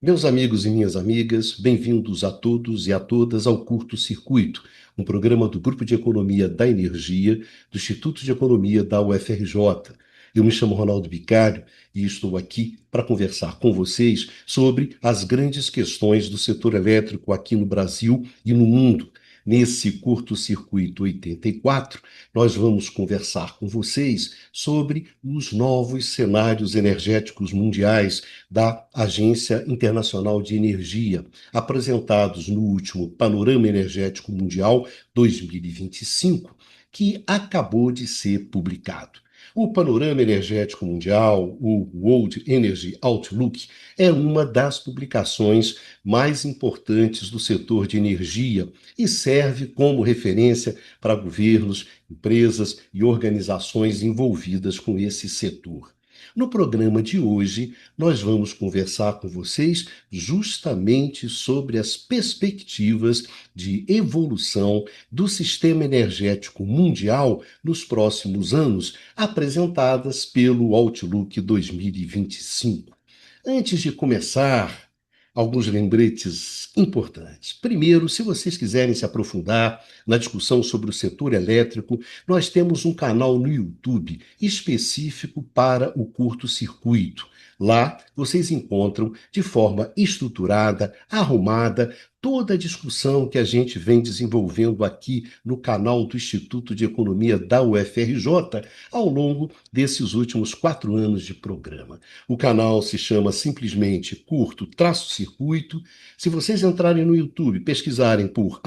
Meus amigos e minhas amigas, bem-vindos a todos e a todas ao Curto Circuito, um programa do Grupo de Economia da Energia, do Instituto de Economia da UFRJ. Eu me chamo Ronaldo Bicário e estou aqui para conversar com vocês sobre as grandes questões do setor elétrico aqui no Brasil e no mundo. Nesse Curto Circuito 84, nós vamos conversar com vocês sobre os novos cenários energéticos mundiais da Agência Internacional de Energia, apresentados no último Panorama Energético Mundial 2025, que acabou de ser publicado. O Panorama Energético Mundial, o World Energy Outlook, é uma das publicações mais importantes do setor de energia e serve como referência para governos, empresas e organizações envolvidas com esse setor. No programa de hoje, nós vamos conversar com vocês justamente sobre as perspectivas de evolução do sistema energético mundial nos próximos anos, apresentadas pelo Outlook 2025. Antes de começar, alguns lembretes importantes. Primeiro, se vocês quiserem se aprofundar na discussão sobre o setor elétrico, nós temos um canal no YouTube específico para o curto-circuito. Lá vocês encontram de forma estruturada, arrumada, toda a discussão que a gente vem desenvolvendo aqui no canal do Instituto de Economia da UFRJ ao longo desses últimos 4 anos de programa. O canal se chama simplesmente Curto-Circuito. Se vocês entrarem no YouTube, pesquisarem por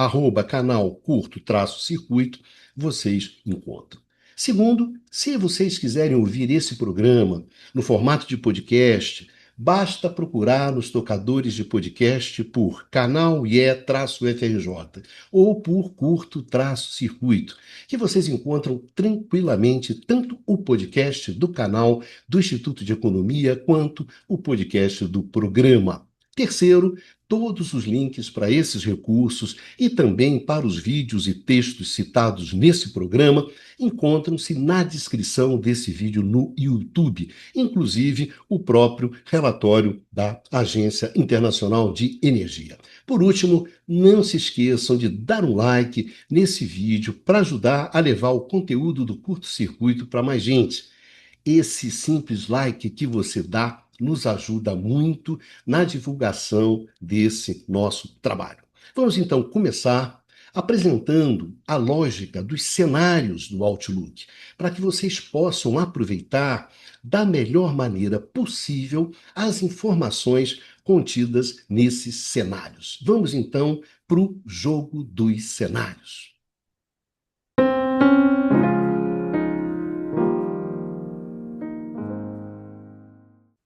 @canal Curto-Circuito, vocês encontram. Segundo, se vocês quiserem ouvir esse programa no formato de podcast, basta procurar nos tocadores de podcast por canal IE-FRJ ou por Curto-Circuito, que vocês encontram tranquilamente tanto o podcast do canal do Instituto de Economia quanto o podcast do programa. Terceiro, todos os links para esses recursos e também para os vídeos e textos citados nesse programa encontram-se na descrição desse vídeo no YouTube, inclusive o próprio relatório da Agência Internacional de Energia. Por último, não se esqueçam de dar um like nesse vídeo para ajudar a levar o conteúdo do curto-circuito para mais gente. Esse simples like que você dá nos ajuda muito na divulgação desse nosso trabalho. Vamos então começar apresentando a lógica dos cenários do Outlook, para que vocês possam aproveitar da melhor maneira possível as informações contidas nesses cenários. Vamos então para o jogo dos cenários.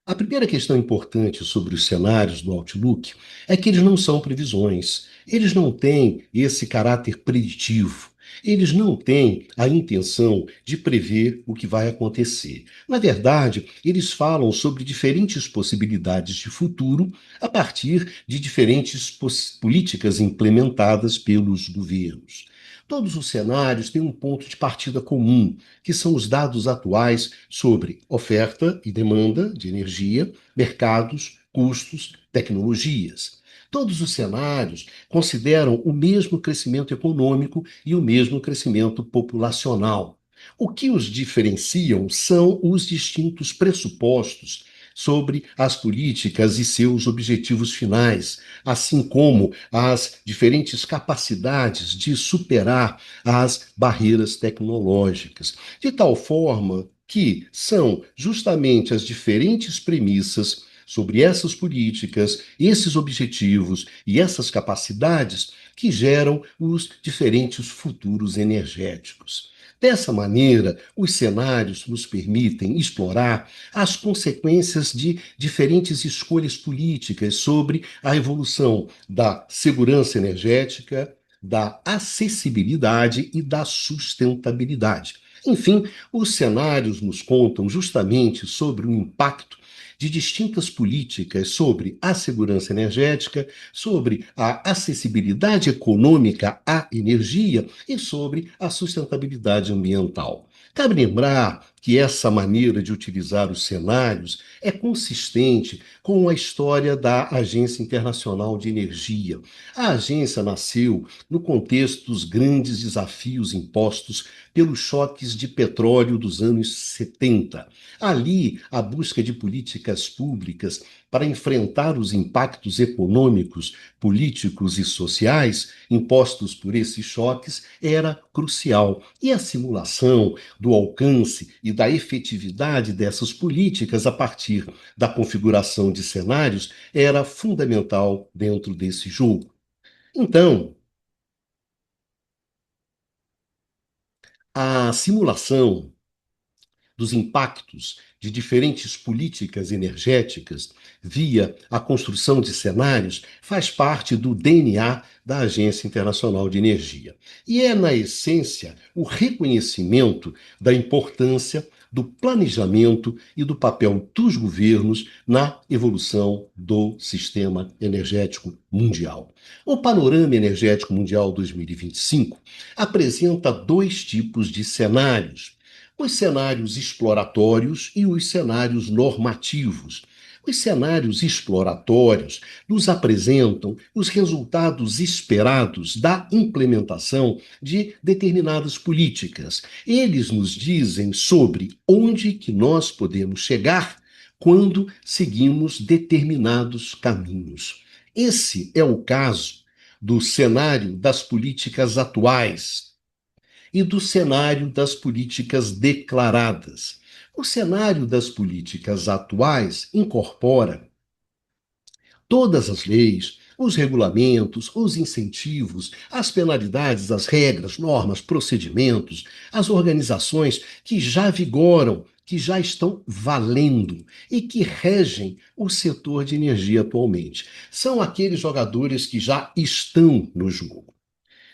A primeira questão importante sobre os cenários do Outlook é que eles não são previsões, eles não têm esse caráter preditivo, eles não têm a intenção de prever o que vai acontecer. Na verdade, eles falam sobre diferentes possibilidades de futuro a partir de diferentes políticas implementadas pelos governos. Todos os cenários têm um ponto de partida comum, que são os dados atuais sobre oferta e demanda de energia, mercados, custos, tecnologias. Todos os cenários consideram o mesmo crescimento econômico e o mesmo crescimento populacional. O que os diferenciam são os distintos pressupostos sobre as políticas e seus objetivos finais, assim como as diferentes capacidades de superar as barreiras tecnológicas, de tal forma que são justamente as diferentes premissas sobre essas políticas, esses objetivos e essas capacidades que geram os diferentes futuros energéticos. Dessa maneira, os cenários nos permitem explorar as consequências de diferentes escolhas políticas sobre a evolução da segurança energética, da acessibilidade e da sustentabilidade. Enfim, os cenários nos contam justamente sobre o impacto de distintas políticas sobre a segurança energética, sobre a acessibilidade econômica à energia e sobre a sustentabilidade ambiental. Cabe lembrar que essa maneira de utilizar os cenários é consistente com a história da Agência Internacional de Energia. A agência nasceu no contexto dos grandes desafios impostos pelos choques de petróleo dos anos 70. Ali, a busca de políticas públicas para enfrentar os impactos econômicos, políticos e sociais impostos por esses choques era crucial. E a simulação do alcance e da efetividade dessas políticas a partir da configuração de cenários era fundamental dentro desse jogo. Então, a simulação dos impactos de diferentes políticas energéticas via a construção de cenários faz parte do DNA da Agência Internacional de Energia. E é, na essência, o reconhecimento da importância do planejamento e do papel dos governos na evolução do sistema energético mundial. O Panorama Energético Mundial 2025 apresenta dois tipos de cenários: os cenários exploratórios e os cenários normativos. Os cenários exploratórios nos apresentam os resultados esperados da implementação de determinadas políticas. Eles nos dizem sobre onde que nós podemos chegar quando seguimos determinados caminhos. Esse é o caso do cenário das políticas atuais e do cenário das políticas declaradas. O cenário das políticas atuais incorpora todas as leis, os regulamentos, os incentivos, as penalidades, as regras, normas, procedimentos, as organizações que já vigoram, que já estão valendo e que regem o setor de energia atualmente. São aqueles jogadores que já estão no jogo.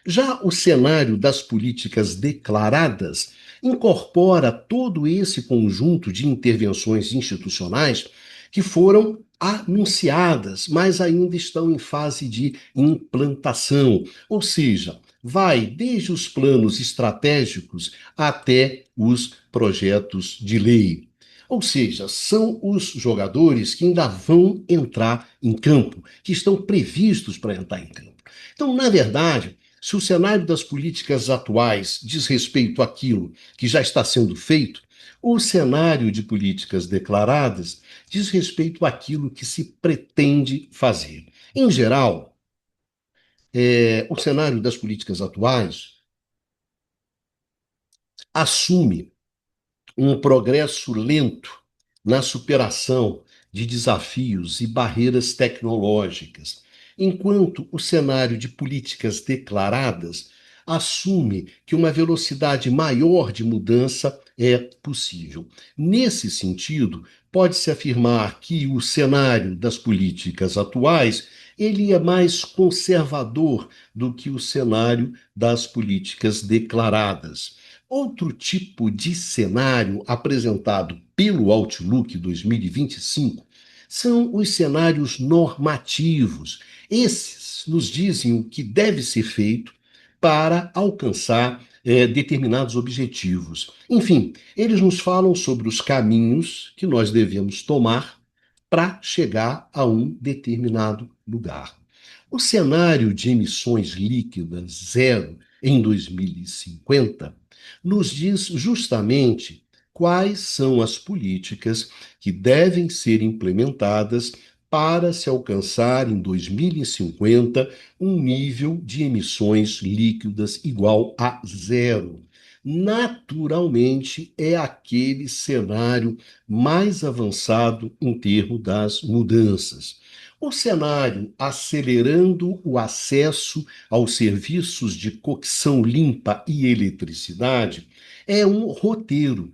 Já o cenário das políticas declaradas incorpora todo esse conjunto de intervenções institucionais que foram anunciadas, mas ainda estão em fase de implantação. Ou seja, vai desde os planos estratégicos até os projetos de lei. Ou seja, são os jogadores que ainda vão entrar em campo, que estão previstos para entrar em campo. Então, na verdade, se o cenário das políticas atuais diz respeito àquilo que já está sendo feito, o cenário de políticas declaradas diz respeito àquilo que se pretende fazer. Em geral, o cenário das políticas atuais assume um progresso lento na superação de desafios e barreiras tecnológicas, enquanto o cenário de políticas declaradas assume que uma velocidade maior de mudança é possível. Nesse sentido, pode-se afirmar que o cenário das políticas atuais ele é mais conservador do que o cenário das políticas declaradas. Outro tipo de cenário apresentado pelo Outlook 2025 são os cenários normativos. Esses nos dizem o que deve ser feito para alcançar determinados objetivos. Enfim, eles nos falam sobre os caminhos que nós devemos tomar para chegar a um determinado lugar. O cenário de emissões líquidas zero em 2050 nos diz justamente quais são as políticas que devem ser implementadas para se alcançar em 2050 um nível de emissões líquidas igual a zero. Naturalmente, é aquele cenário mais avançado em termos das mudanças. O cenário acelerando o acesso aos serviços de cocção limpa e eletricidade é um roteiro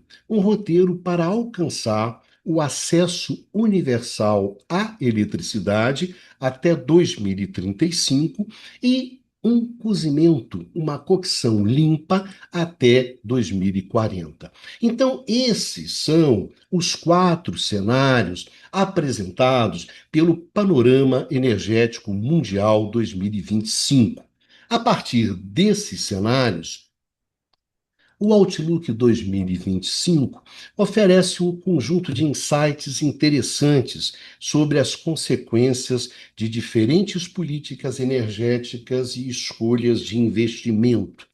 para alcançar o acesso universal à eletricidade até 2035 e um cozimento, uma cocção limpa até 2040. Então, esses são os quatro cenários apresentados pelo Panorama Energético Mundial 2025. A partir desses cenários, O Outlook 2025 oferece um conjunto de insights interessantes sobre as consequências de diferentes políticas energéticas e escolhas de investimento.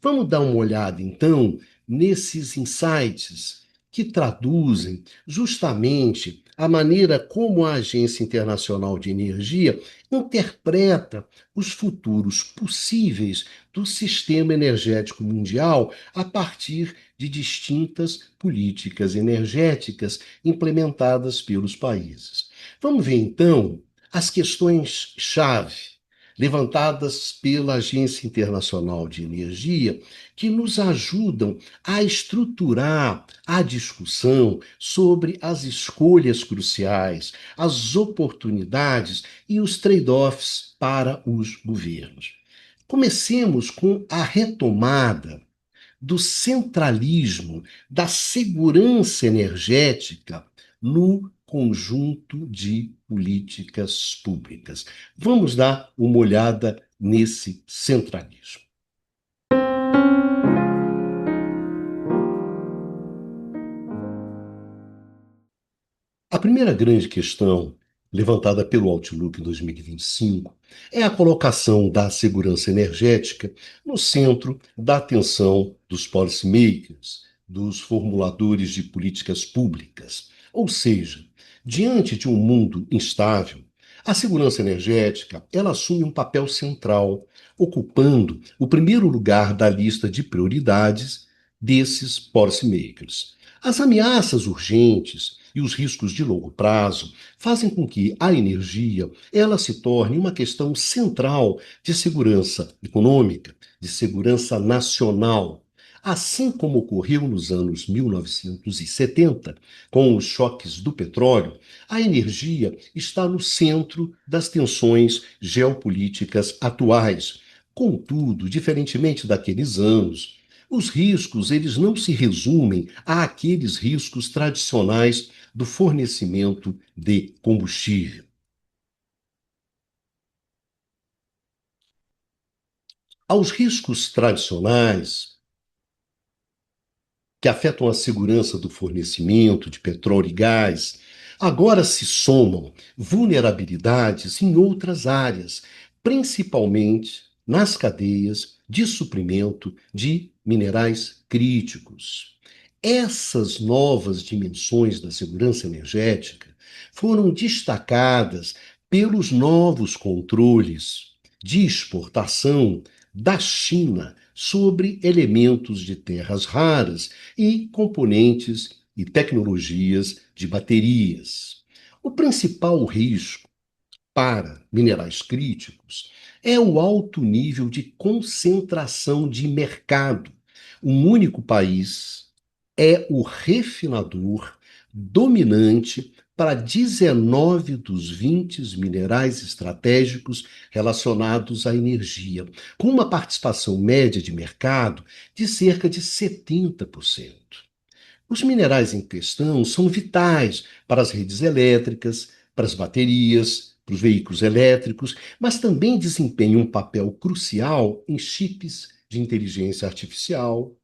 Vamos dar uma olhada, então, nesses insights que traduzem justamente a maneira como a Agência Internacional de Energia interpreta os futuros possíveis do sistema energético mundial a partir de distintas políticas energéticas implementadas pelos países. Vamos ver, então, as questões-chave levantadas pela Agência Internacional de Energia, que nos ajudam a estruturar a discussão sobre as escolhas cruciais, as oportunidades e os trade-offs para os governos. Comecemos com a retomada do centralismo da segurança energética no conjunto de políticas públicas. Vamos dar uma olhada nesse centralismo. A primeira grande questão levantada pelo Outlook 2025 é a colocação da segurança energética no centro da atenção dos policymakers, dos formuladores de políticas públicas. Ou seja, diante de um mundo instável, a segurança energética ela assume um papel central, ocupando o primeiro lugar da lista de prioridades desses policymakers. As ameaças urgentes e os riscos de longo prazo fazem com que a energia ela se torne uma questão central de segurança econômica, de segurança nacional. Assim como ocorreu nos anos 1970, com os choques do petróleo, a energia está no centro das tensões geopolíticas atuais. Contudo, diferentemente daqueles anos, os riscos, eles não se resumem àqueles riscos tradicionais do fornecimento de combustível. Aos riscos tradicionais, que afetam a segurança do fornecimento de petróleo e gás, agora se somam vulnerabilidades em outras áreas, principalmente nas cadeias de suprimento de minerais críticos. Essas novas dimensões da segurança energética foram destacadas pelos novos controles de exportação da China sobre elementos de terras raras e componentes e tecnologias de baterias. O principal risco para minerais críticos é o alto nível de concentração de mercado. Um único país é o refinador dominante para 19 dos 20 minerais estratégicos relacionados à energia, com uma participação média de mercado de cerca de 70%. Os minerais em questão são vitais para as redes elétricas, para as baterias, para os veículos elétricos, mas também desempenham um papel crucial em chips de inteligência artificial,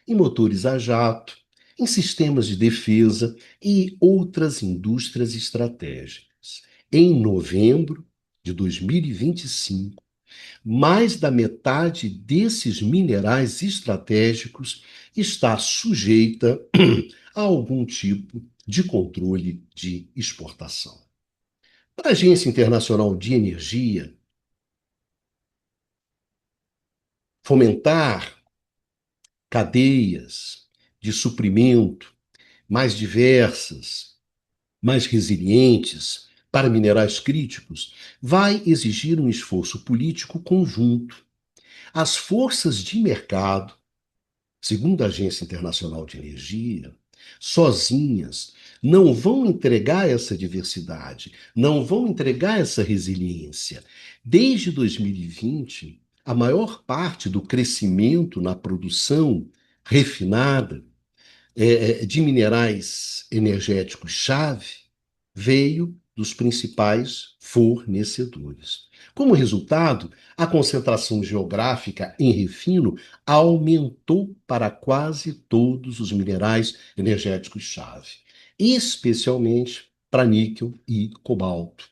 em motores a jato, em sistemas de defesa e outras indústrias estratégicas. Em novembro de 2025, mais da metade desses minerais estratégicos está sujeita a algum tipo de controle de exportação. Para a Agência Internacional de Energia, fomentar cadeias de suprimento mais diversas, mais resilientes para minerais críticos vai exigir um esforço político conjunto. As forças de mercado, segundo a Agência Internacional de Energia, sozinhas não vão entregar essa diversidade, não vão entregar essa resiliência. Desde 2020, a maior parte do crescimento na produção refinada de minerais energéticos-chave veio dos principais fornecedores. Como resultado, a concentração geográfica em refino aumentou para quase todos os minerais energéticos-chave, especialmente para níquel e cobalto.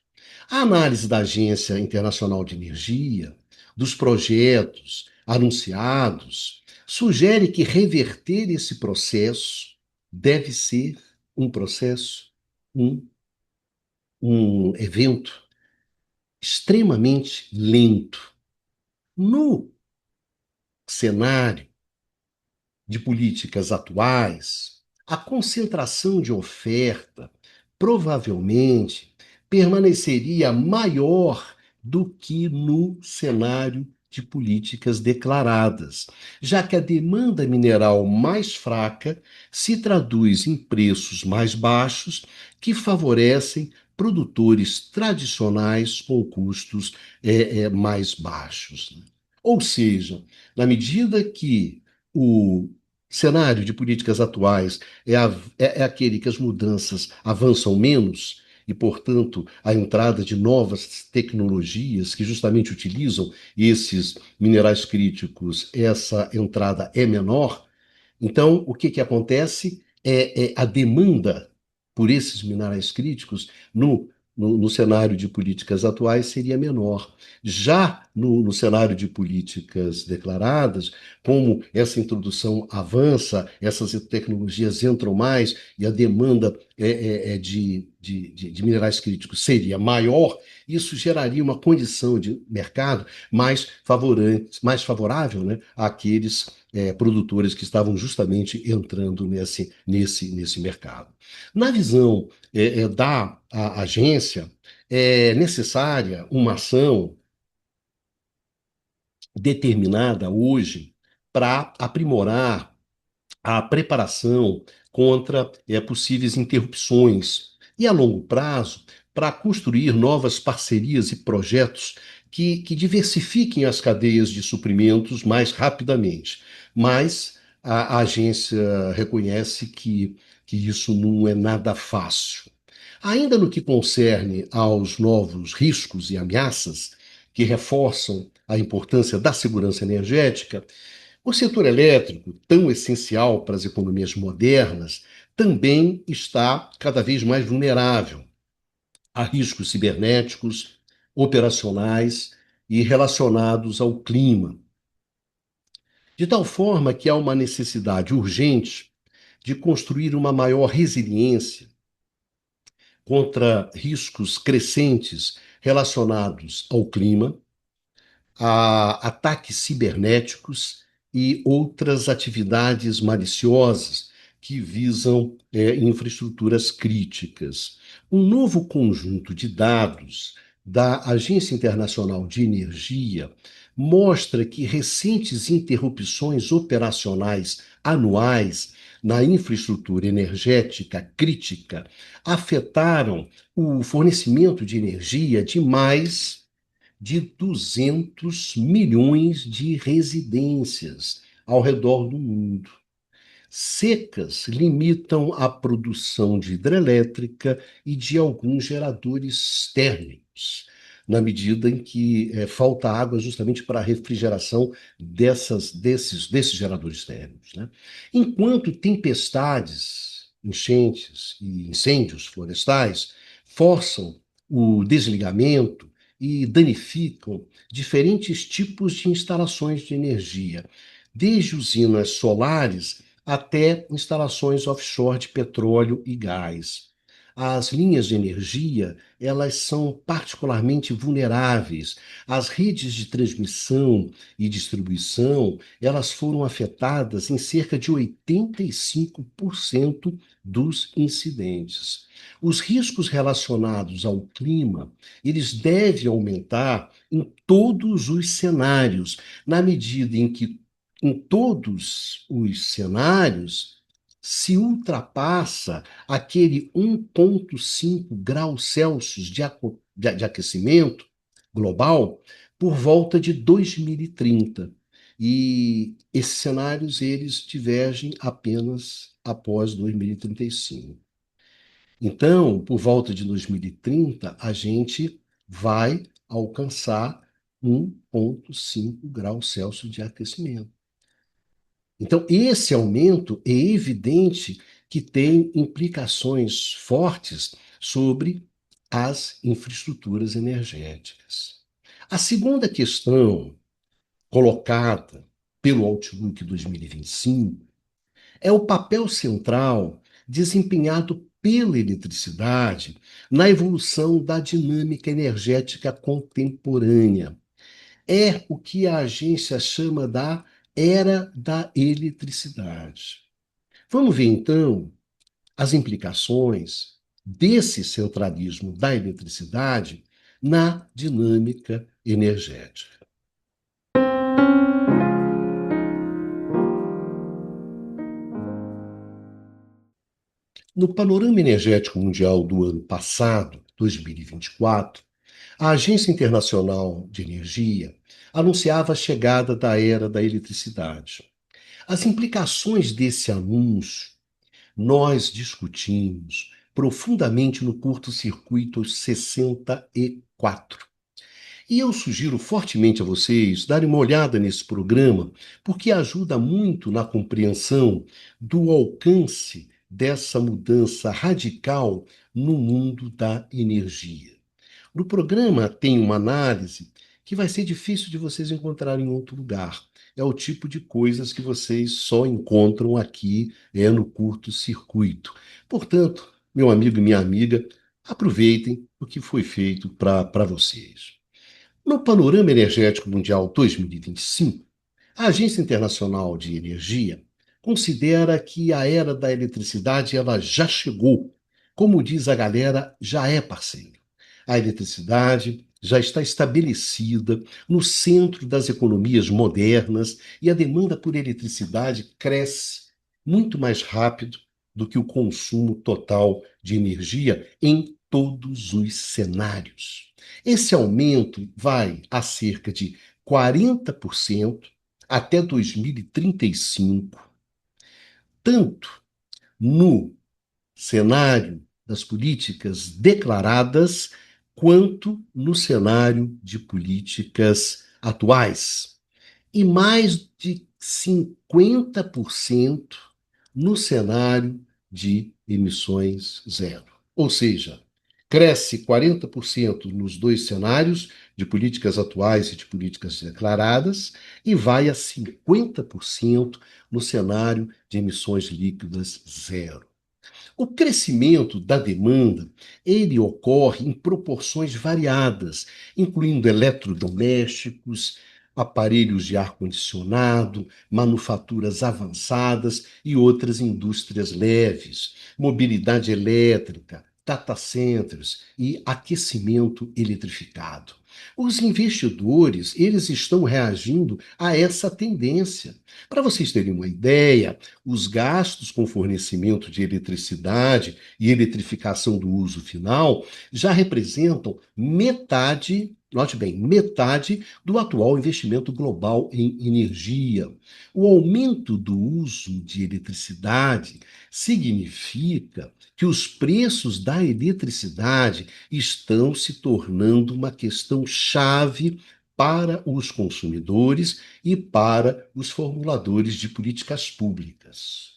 A análise da Agência Internacional de Energia, dos projetos anunciados, sugere que reverter esse processo deve ser um processo, um, um evento extremamente lento. No cenário de políticas atuais, a concentração de oferta provavelmente permaneceria maior do que no cenário de políticas declaradas, já que a demanda mineral mais fraca se traduz em preços mais baixos que favorecem produtores tradicionais com custos mais baixos. Ou seja, na medida que o cenário de políticas atuais é aquele que as mudanças avançam menos e, portanto, a entrada de novas tecnologias que justamente utilizam esses minerais críticos, essa entrada é menor. Então, o que que acontece é a demanda por esses minerais críticos no cenário de políticas atuais seria menor. Já no cenário de políticas declaradas, como essa introdução avança, essas tecnologias entram mais e a demanda de minerais críticos seria maior, isso geraria uma condição de mercado mais favorável, né, àqueles produtores que estavam justamente entrando nesse mercado. Na visão da agência, é necessária uma ação determinada hoje para aprimorar a preparação contra possíveis interrupções e, a longo prazo, para construir novas parcerias e projetos que diversifiquem as cadeias de suprimentos mais rapidamente. Mas a agência reconhece que isso não é nada fácil. Ainda no que concerne aos novos riscos e ameaças que reforçam a importância da segurança energética, o setor elétrico, tão essencial para as economias modernas, também está cada vez mais vulnerável a riscos cibernéticos, operacionais e relacionados ao clima, de tal forma que há uma necessidade urgente de construir uma maior resiliência contra riscos crescentes relacionados ao clima, a ataques cibernéticos e outras atividades maliciosas que visam infraestruturas críticas. Um novo conjunto de dados da Agência Internacional de Energia mostra que recentes interrupções operacionais anuais na infraestrutura energética crítica afetaram o fornecimento de energia de mais de 200 milhões de residências ao redor do mundo. Secas limitam a produção de hidrelétrica e de alguns geradores térmicos, na medida em que falta água justamente para a refrigeração desses geradores térmicos, né? Enquanto tempestades, enchentes e incêndios florestais forçam o desligamento e danificam diferentes tipos de instalações de energia, desde usinas solares até instalações offshore de petróleo e gás. As linhas de energia, elas são particularmente vulneráveis. As redes de transmissão e distribuição, elas foram afetadas em cerca de 85% dos incidentes. Os riscos relacionados ao clima, eles devem aumentar em todos os cenários, na medida em que em todos os cenários se ultrapassa aquele 1,5 graus Celsius de aquecimento global por volta de 2030. E esses cenários eles divergem apenas após 2035. Então, por volta de 2030, a gente vai alcançar 1,5 graus Celsius de aquecimento. Então, esse aumento é evidente que tem implicações fortes sobre as infraestruturas energéticas. A segunda questão colocada pelo Outlook 2025 é o papel central desempenhado pela eletricidade na evolução da dinâmica energética contemporânea. É o que a agência chama da era da eletricidade. Vamos ver então as implicações desse centralismo da eletricidade na dinâmica energética. No panorama energético mundial do ano passado, 2024, a Agência Internacional de Energia anunciava a chegada da era da eletricidade. As implicações desse anúncio nós discutimos profundamente no curto-circuito 64. E eu sugiro fortemente a vocês darem uma olhada nesse programa, porque ajuda muito na compreensão do alcance dessa mudança radical no mundo da energia. No programa tem uma análise que vai ser difícil de vocês encontrarem em outro lugar. É o tipo de coisas que vocês só encontram aqui, no curto-circuito. Portanto, meu amigo e minha amiga, aproveitem o que foi feito para vocês. No Panorama Energético Mundial 2025, a Agência Internacional de Energia considera que a era da eletricidade ela já chegou. Como diz a galera, já é parceiro. A eletricidade já está estabelecida no centro das economias modernas e a demanda por eletricidade cresce muito mais rápido do que o consumo total de energia em todos os cenários. Esse aumento vai a cerca de 40% até 2035, tanto no cenário das políticas declaradas, quanto no cenário de políticas atuais. E mais de 50% no cenário de emissões zero. Ou seja, cresce 40% nos dois cenários de políticas atuais e de políticas declaradas e vai a 50% no cenário de emissões líquidas zero. O crescimento da demanda, ele ocorre em proporções variadas, incluindo eletrodomésticos, aparelhos de ar-condicionado, manufaturas avançadas e outras indústrias leves, mobilidade elétrica, data centers e aquecimento eletrificado. Os investidores, eles estão reagindo a essa tendência. Para vocês terem uma ideia, os gastos com fornecimento de eletricidade e eletrificação do uso final já representam metade, note bem, metade do atual investimento global em energia. O aumento do uso de eletricidade significa que os preços da eletricidade estão se tornando uma questão chave para os consumidores e para os formuladores de políticas públicas.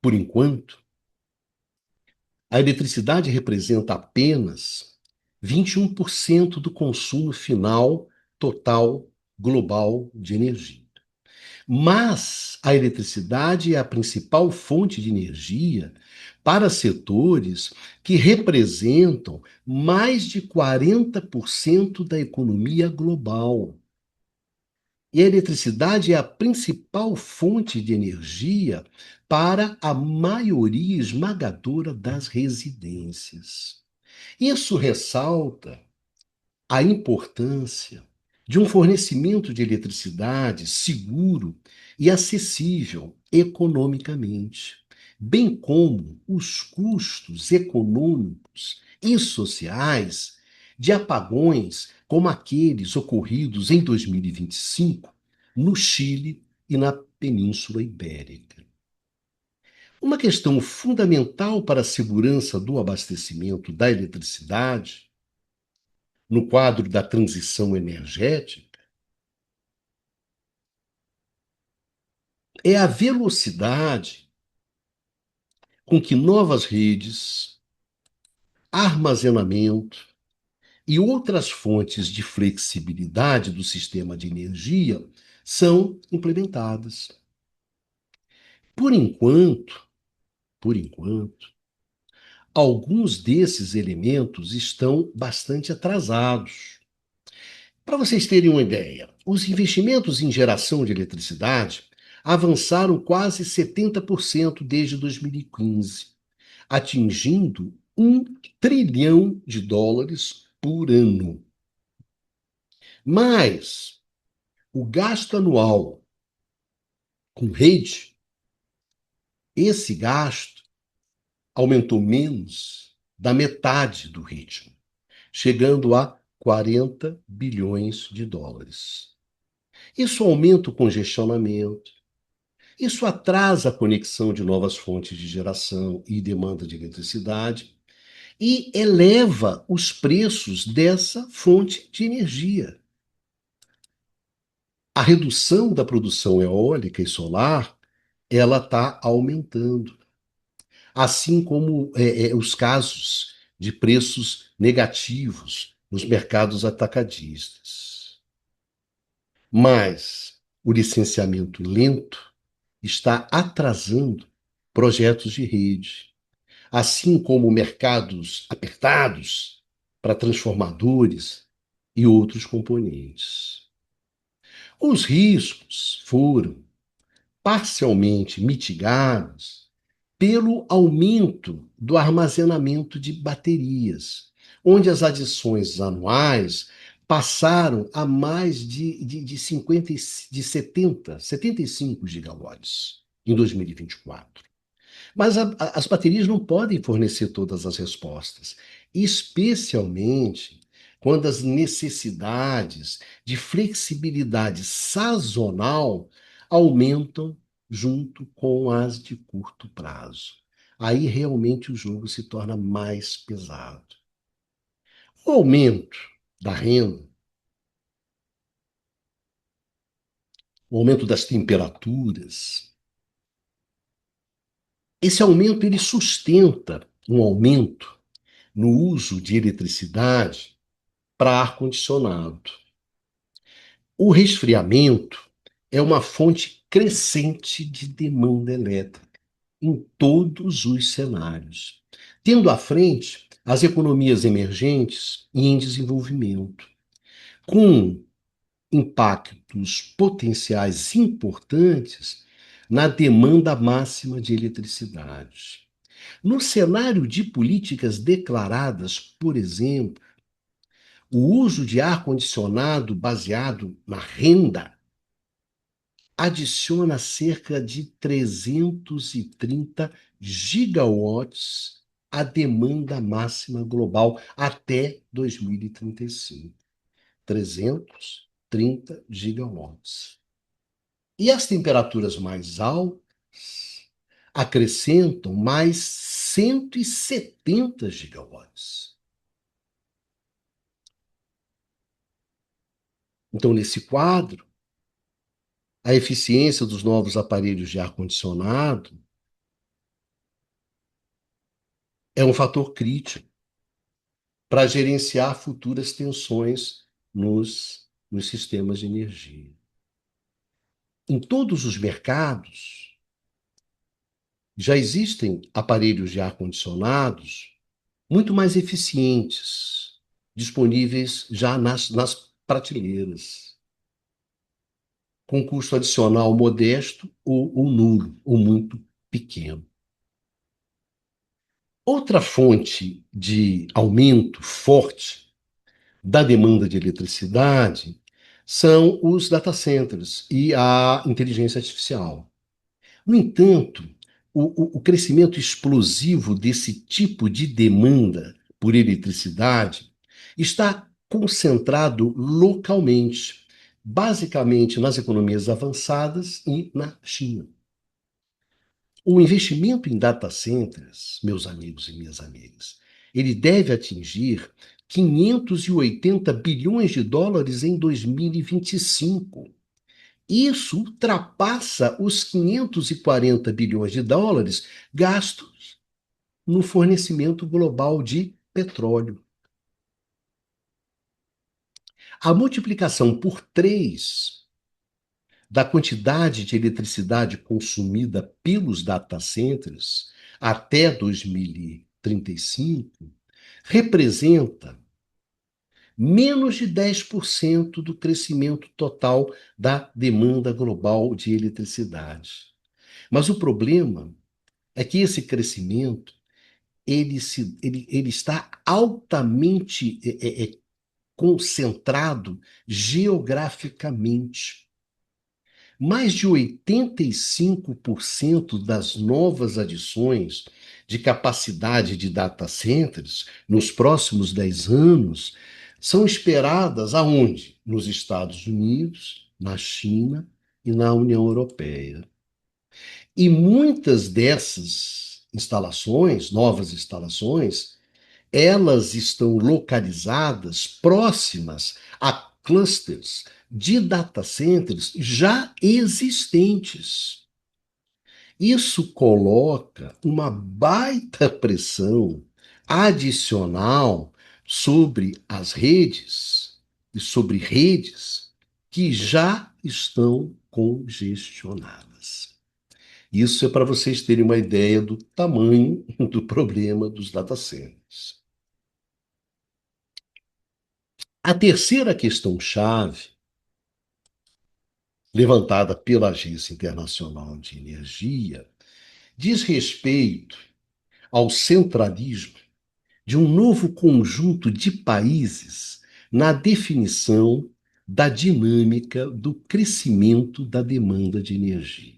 Por enquanto, a eletricidade representa apenas 21% do consumo final total global de energia. Mas a eletricidade é a principal fonte de energia para setores que representam mais de 40% da economia global. E a eletricidade é a principal fonte de energia para a maioria esmagadora das residências. Isso ressalta a importância de um fornecimento de eletricidade seguro e acessível economicamente, bem como os custos econômicos e sociais de apagões como aqueles ocorridos em 2025 no Chile e na Península Ibérica. Uma questão fundamental para a segurança do abastecimento da eletricidade, no quadro da transição energética, é a velocidade com que novas redes, armazenamento e outras fontes de flexibilidade do sistema de energia são implementadas. Por enquanto, por enquanto, alguns desses elementos estão bastante atrasados. Para vocês terem uma ideia, os investimentos em geração de eletricidade avançaram quase 70% desde 2015, atingindo US$ 1 trilhão por ano. Mas o gasto anual com rede, esse gasto aumentou menos da metade do ritmo, chegando a US$ 40 bilhões. Isso aumenta o congestionamento, isso atrasa a conexão de novas fontes de geração e demanda de eletricidade e eleva os preços dessa fonte de energia. A redução da produção eólica e solar, ela está aumentando, assim como os casos de preços negativos nos mercados atacadistas. Mas o licenciamento lento está atrasando projetos de rede, assim como mercados apertados para transformadores e outros componentes. Os riscos foram parcialmente mitigados pelo aumento do armazenamento de baterias, onde as adições anuais passaram a mais de 50, de 70, 75 gigawatts em 2024. Mas as baterias não podem fornecer todas as respostas, especialmente quando as necessidades de flexibilidade sazonal aumentam junto com as de curto prazo. Aí realmente o jogo se torna mais pesado. O aumento da renda, o aumento das temperaturas, esse aumento ele sustenta um aumento no uso de eletricidade para ar-condicionado. O resfriamento é uma fonte crescente de demanda elétrica em todos os cenários, tendo à frente as economias emergentes e em desenvolvimento, com impactos potenciais importantes na demanda máxima de eletricidade. No cenário de políticas declaradas, por exemplo, o uso de ar-condicionado baseado na renda adiciona cerca de 330 gigawatts à demanda máxima global até 2035. 330 gigawatts. E as temperaturas mais altas acrescentam mais 170 gigawatts. Então, nesse quadro, a eficiência dos novos aparelhos de ar-condicionado é um fator crítico para gerenciar futuras tensões nos sistemas de energia. Em todos os mercados, já existem aparelhos de ar-condicionados muito mais eficientes, disponíveis já nas prateleiras, com custo adicional modesto ou nulo, ou muito pequeno. Outra fonte de aumento forte da demanda de eletricidade são os data centers e a inteligência artificial. No entanto, o crescimento explosivo desse tipo de demanda por eletricidade está concentrado localmente, basicamente nas economias avançadas e na China. O investimento em data centers, meus amigos e minhas amigas, ele deve atingir 580 bilhões de dólares em 2025. Isso ultrapassa os 540 bilhões de dólares gastos no fornecimento global de petróleo. A multiplicação por 3 da quantidade de eletricidade consumida pelos data centers até 2035 representa menos de 10% do crescimento total da demanda global de eletricidade. Mas o problema é que esse crescimento ele está altamente concentrado geograficamente. Mais de 85% das novas adições de capacidade de data centers nos próximos 10 anos são esperadas aonde? Nos Estados Unidos, na China e na União Europeia. E muitas dessas instalações, novas instalações, elas estão localizadas próximas a clusters de data centers já existentes. Isso coloca uma baita pressão adicional sobre as redes e sobre redes que já estão congestionadas. Isso é para vocês terem uma ideia do tamanho do problema dos data centers. A terceira questão-chave, levantada pela Agência Internacional de Energia, diz respeito ao centralismo de um novo conjunto de países na definição da dinâmica do crescimento da demanda de energia.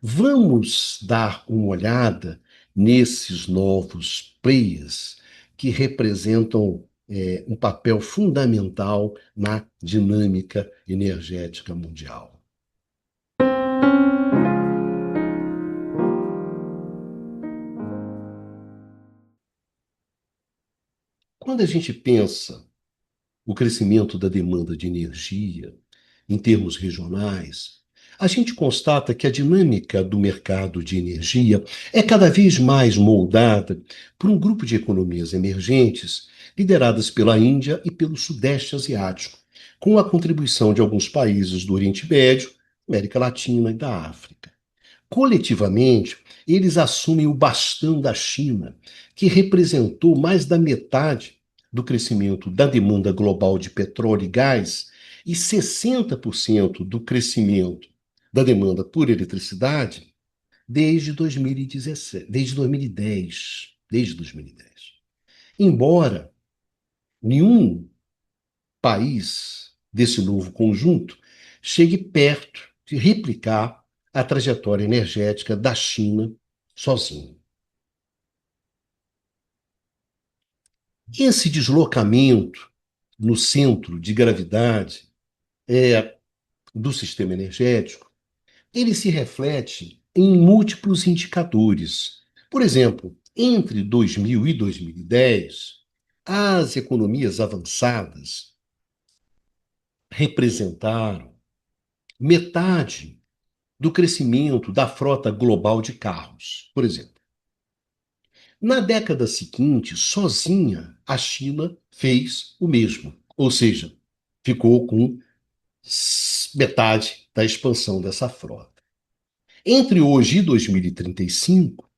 Vamos dar uma olhada nesses novos players que representam um papel fundamental na dinâmica energética mundial. Quando a gente pensa o crescimento da demanda de energia em termos regionais, a gente constata que a dinâmica do mercado de energia é cada vez mais moldada por um grupo de economias emergentes lideradas pela Índia e pelo Sudeste Asiático, com a contribuição de alguns países do Oriente Médio, América Latina e da África. Coletivamente, eles assumem o bastão da China, que representou mais da metade do crescimento da demanda global de petróleo e gás e 60% do crescimento da demanda por eletricidade desde 2017, desde 2010, desde 2010. Embora nenhum país desse novo conjunto chegue perto de replicar a trajetória energética da China sozinho. Esse deslocamento no centro de gravidade do sistema energético, ele se reflete em múltiplos indicadores. Por exemplo, entre 2000 e 2010, as economias avançadas representaram metade do crescimento da frota global de carros, por exemplo. Na década seguinte, sozinha, a China fez o mesmo, ou seja, ficou com metade da expansão dessa frota. Entre hoje e 2035,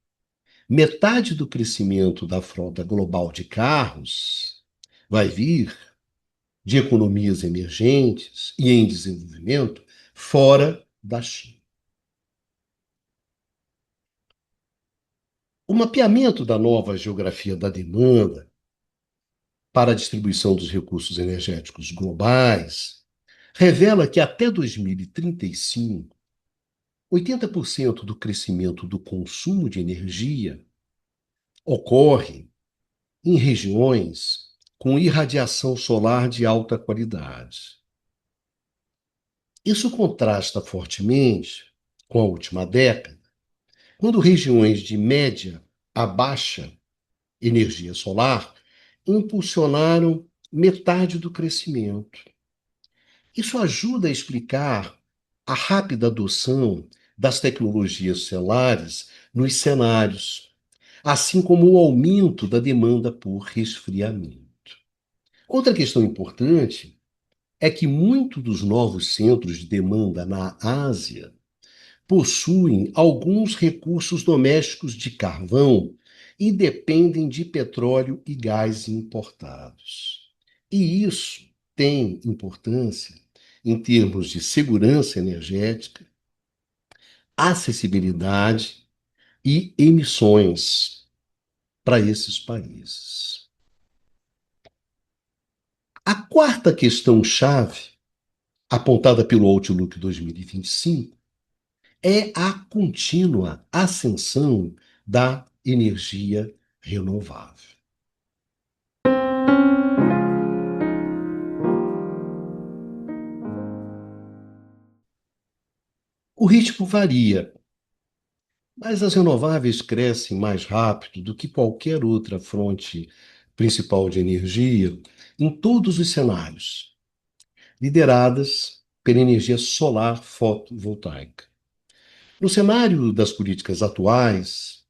metade do crescimento da frota global de carros vai vir de economias emergentes e em desenvolvimento fora da China. O mapeamento da nova geografia da demanda para a distribuição dos recursos energéticos globais revela que até 2035, 80% do crescimento do consumo de energia ocorre em regiões com irradiação solar de alta qualidade. Isso contrasta fortemente com a última década, quando regiões de média a baixa energia solar impulsionaram metade do crescimento. Isso ajuda a explicar a rápida adoção das tecnologias solares nos cenários, assim como o aumento da demanda por resfriamento. Outra questão importante é que muitos dos novos centros de demanda na Ásia possuem alguns recursos domésticos de carvão e dependem de petróleo e gás importados. E isso tem importância em termos de segurança energética, acessibilidade e emissões para esses países. A quarta questão-chave, apontada pelo Outlook 2025, é a contínua ascensão da energia renovável. O ritmo varia, mas as renováveis crescem mais rápido do que qualquer outra fonte principal de energia em todos os cenários, lideradas pela energia solar fotovoltaica. No cenário das políticas atuais,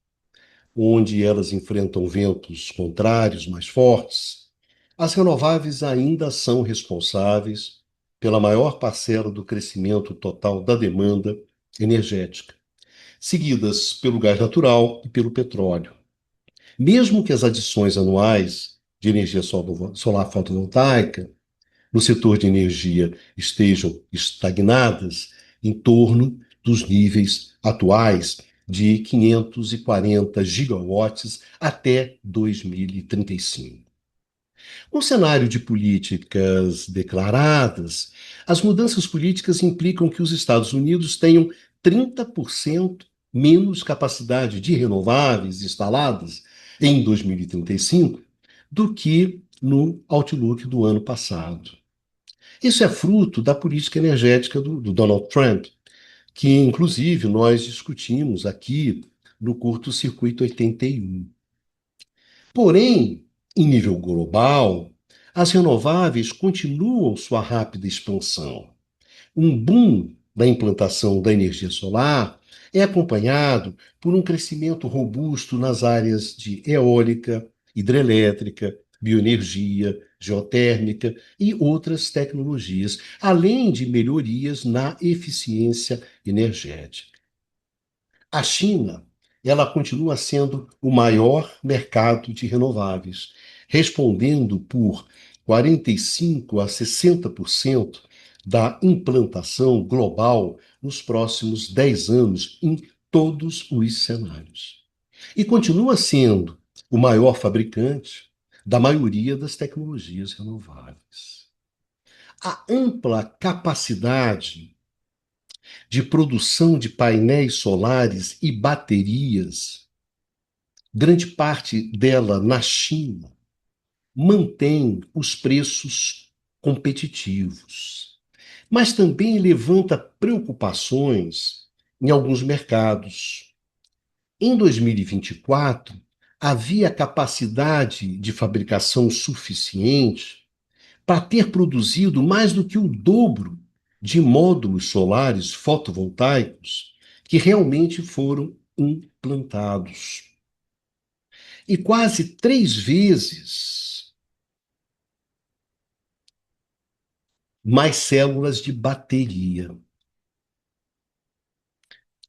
onde elas enfrentam ventos contrários mais fortes, as renováveis ainda são responsáveis pela maior parcela do crescimento total da demanda energética, seguidas pelo gás natural e pelo petróleo. Mesmo que as adições anuais de energia solar fotovoltaica no setor de energia estejam estagnadas em torno dos níveis atuais de 540 gigawatts até 2035. No cenário de políticas declaradas, as mudanças políticas implicam que os Estados Unidos tenham 30% menos capacidade de renováveis instaladas em 2035 do que no Outlook do ano passado. Isso é fruto da política energética do Donald Trump, que inclusive nós discutimos aqui no Curto Circuito 81. Porém, em nível global, as renováveis continuam sua rápida expansão. Um boom da implantação da energia solar é acompanhado por um crescimento robusto nas áreas de eólica, hidrelétrica, bioenergia, geotérmica e outras tecnologias, além de melhorias na eficiência energética. A China, ela continua sendo o maior mercado de renováveis, respondendo por 45 a 60% da implantação global nos próximos 10 anos em todos os cenários. E continua sendo o maior fabricante da maioria das tecnologias renováveis. A ampla capacidade de produção de painéis solares e baterias, grande parte dela na China, mantém os preços competitivos, mas também levanta preocupações em alguns mercados. Em 2024, havia capacidade de fabricação suficiente para ter produzido mais do que o dobro de módulos solares fotovoltaicos que realmente foram implantados. E quase 3 vezes mais células de bateria.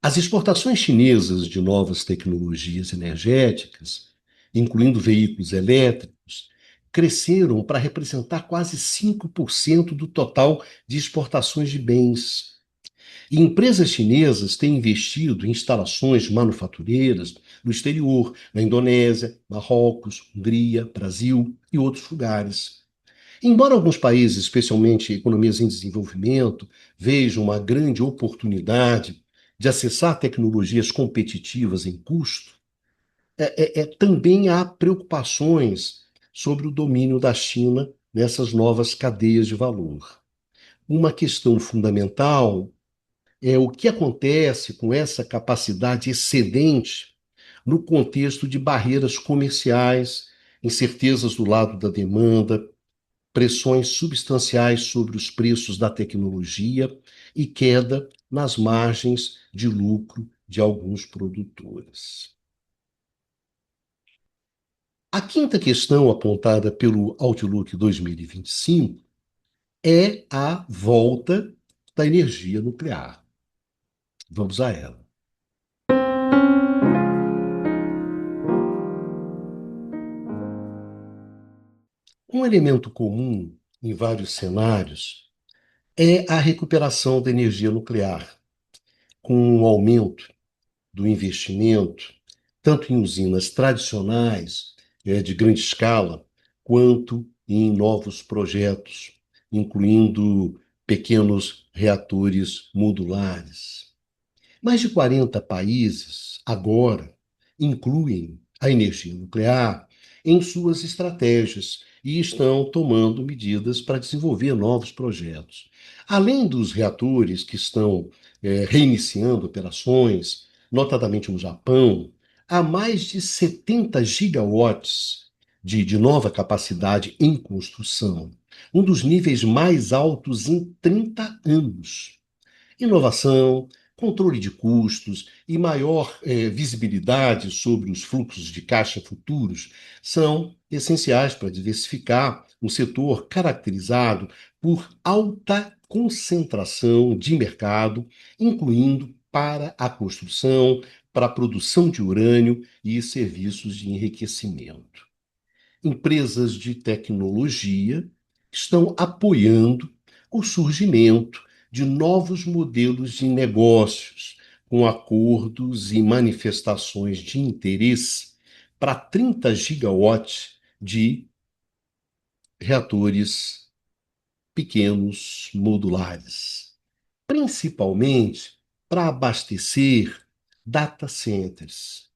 As exportações chinesas de novas tecnologias energéticas, incluindo veículos elétricos, cresceram para representar quase 5% do total de exportações de bens. E empresas chinesas têm investido em instalações manufatureiras no exterior, na Indonésia, Marrocos, Hungria, Brasil e outros lugares. Embora alguns países, especialmente economias em desenvolvimento, vejam uma grande oportunidade de acessar tecnologias competitivas em custo, também há preocupações sobre o domínio da China nessas novas cadeias de valor. Uma questão fundamental é o que acontece com essa capacidade excedente no contexto de barreiras comerciais, incertezas do lado da demanda, pressões substanciais sobre os preços da tecnologia e queda nas margens de lucro de alguns produtores. A quinta questão apontada pelo Outlook 2025 é a volta da energia nuclear. Vamos a ela. Um elemento comum em vários cenários é a recuperação da energia nuclear, com o aumento do investimento, tanto em usinas tradicionais, de grande escala, quanto em novos projetos, incluindo pequenos reatores modulares. Mais de 40 países agora incluem a energia nuclear em suas estratégias e estão tomando medidas para desenvolver novos projetos. Além dos reatores que estão reiniciando operações, notadamente no Japão, há mais de 70 gigawatts de nova capacidade em construção, um dos níveis mais altos em 30 anos. Inovação, controle de custos e maior visibilidade sobre os fluxos de caixa futuros são essenciais para diversificar um setor caracterizado por alta concentração de mercado, incluindo para a construção, para a produção de urânio e serviços de enriquecimento. Empresas de tecnologia estão apoiando o surgimento de novos modelos de negócios, com acordos e manifestações de interesse para 30 gigawatts de reatores pequenos modulares, principalmente para abastecer data centers.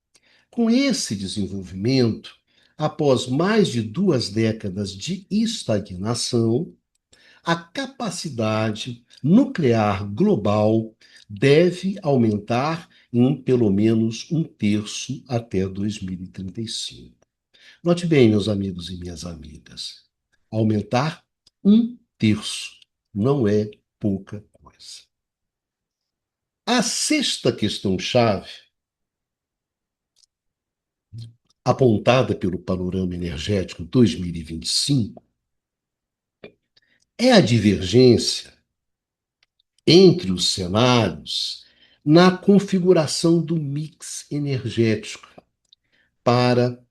Com esse desenvolvimento, após mais de 2 décadas de estagnação, a capacidade nuclear global deve aumentar em pelo menos um terço até 2035. Note bem, meus amigos e minhas amigas, aumentar um terço não é pouca coisa. A sexta questão-chave apontada pelo Panorama Energético 2025 é a divergência entre os cenários na configuração do mix energético para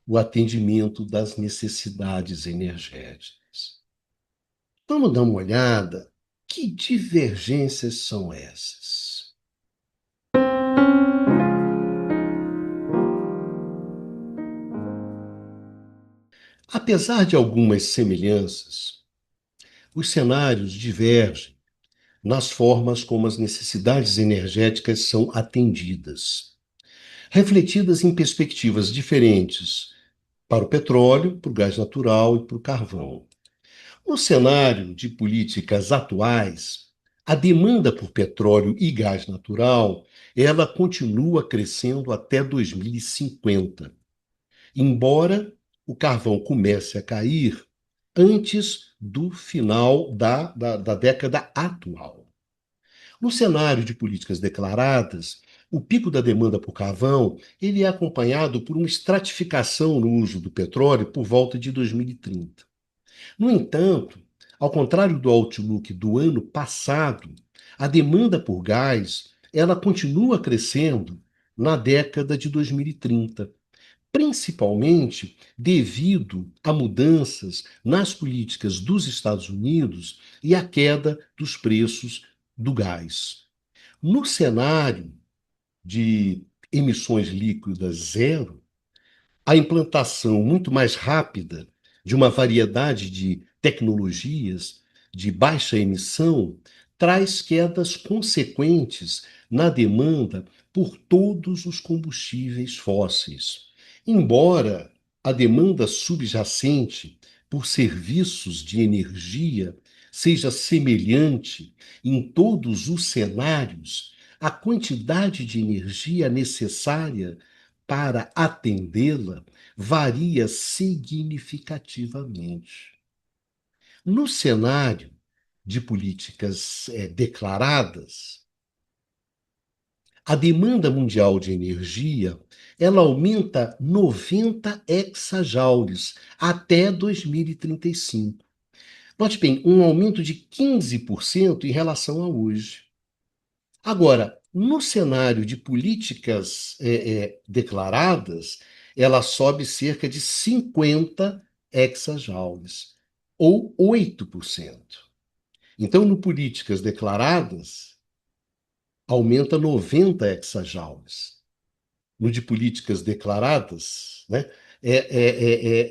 o atendimento das necessidades energéticas. Vamos dar uma olhada. Que divergências são essas? Apesar de algumas semelhanças, os cenários divergem nas formas como as necessidades energéticas são atendidas, refletidas em perspectivas diferentes para o petróleo, para o gás natural e para o carvão. No cenário de políticas atuais, a demanda por petróleo e gás natural, ela continua crescendo até 2050, embora o carvão comece a cair antes do final da década atual. No cenário de políticas declaradas, o pico da demanda por carvão ele é acompanhado por uma estratificação no uso do petróleo por volta de 2030. No entanto, ao contrário do outlook do ano passado, a demanda por gás ela continua crescendo na década de 2030, principalmente devido a mudanças nas políticas dos Estados Unidos e à queda dos preços do gás. No cenário de emissões líquidas zero, a implantação muito mais rápida de uma variedade de tecnologias de baixa emissão traz quedas consequentes na demanda por todos os combustíveis fósseis. Embora a demanda subjacente por serviços de energia seja semelhante em todos os cenários, a quantidade de energia necessária para atendê-la varia significativamente. No cenário de políticas declaradas, a demanda mundial de energia ela aumenta 90 exajoules até 2035. Note bem, um aumento de 15% em relação a hoje. Agora, no cenário de políticas declaradas, ela sobe cerca de 50 exajoules, ou 8%. Então, no políticas declaradas, aumenta 90 exajoules. No de políticas declaradas, né,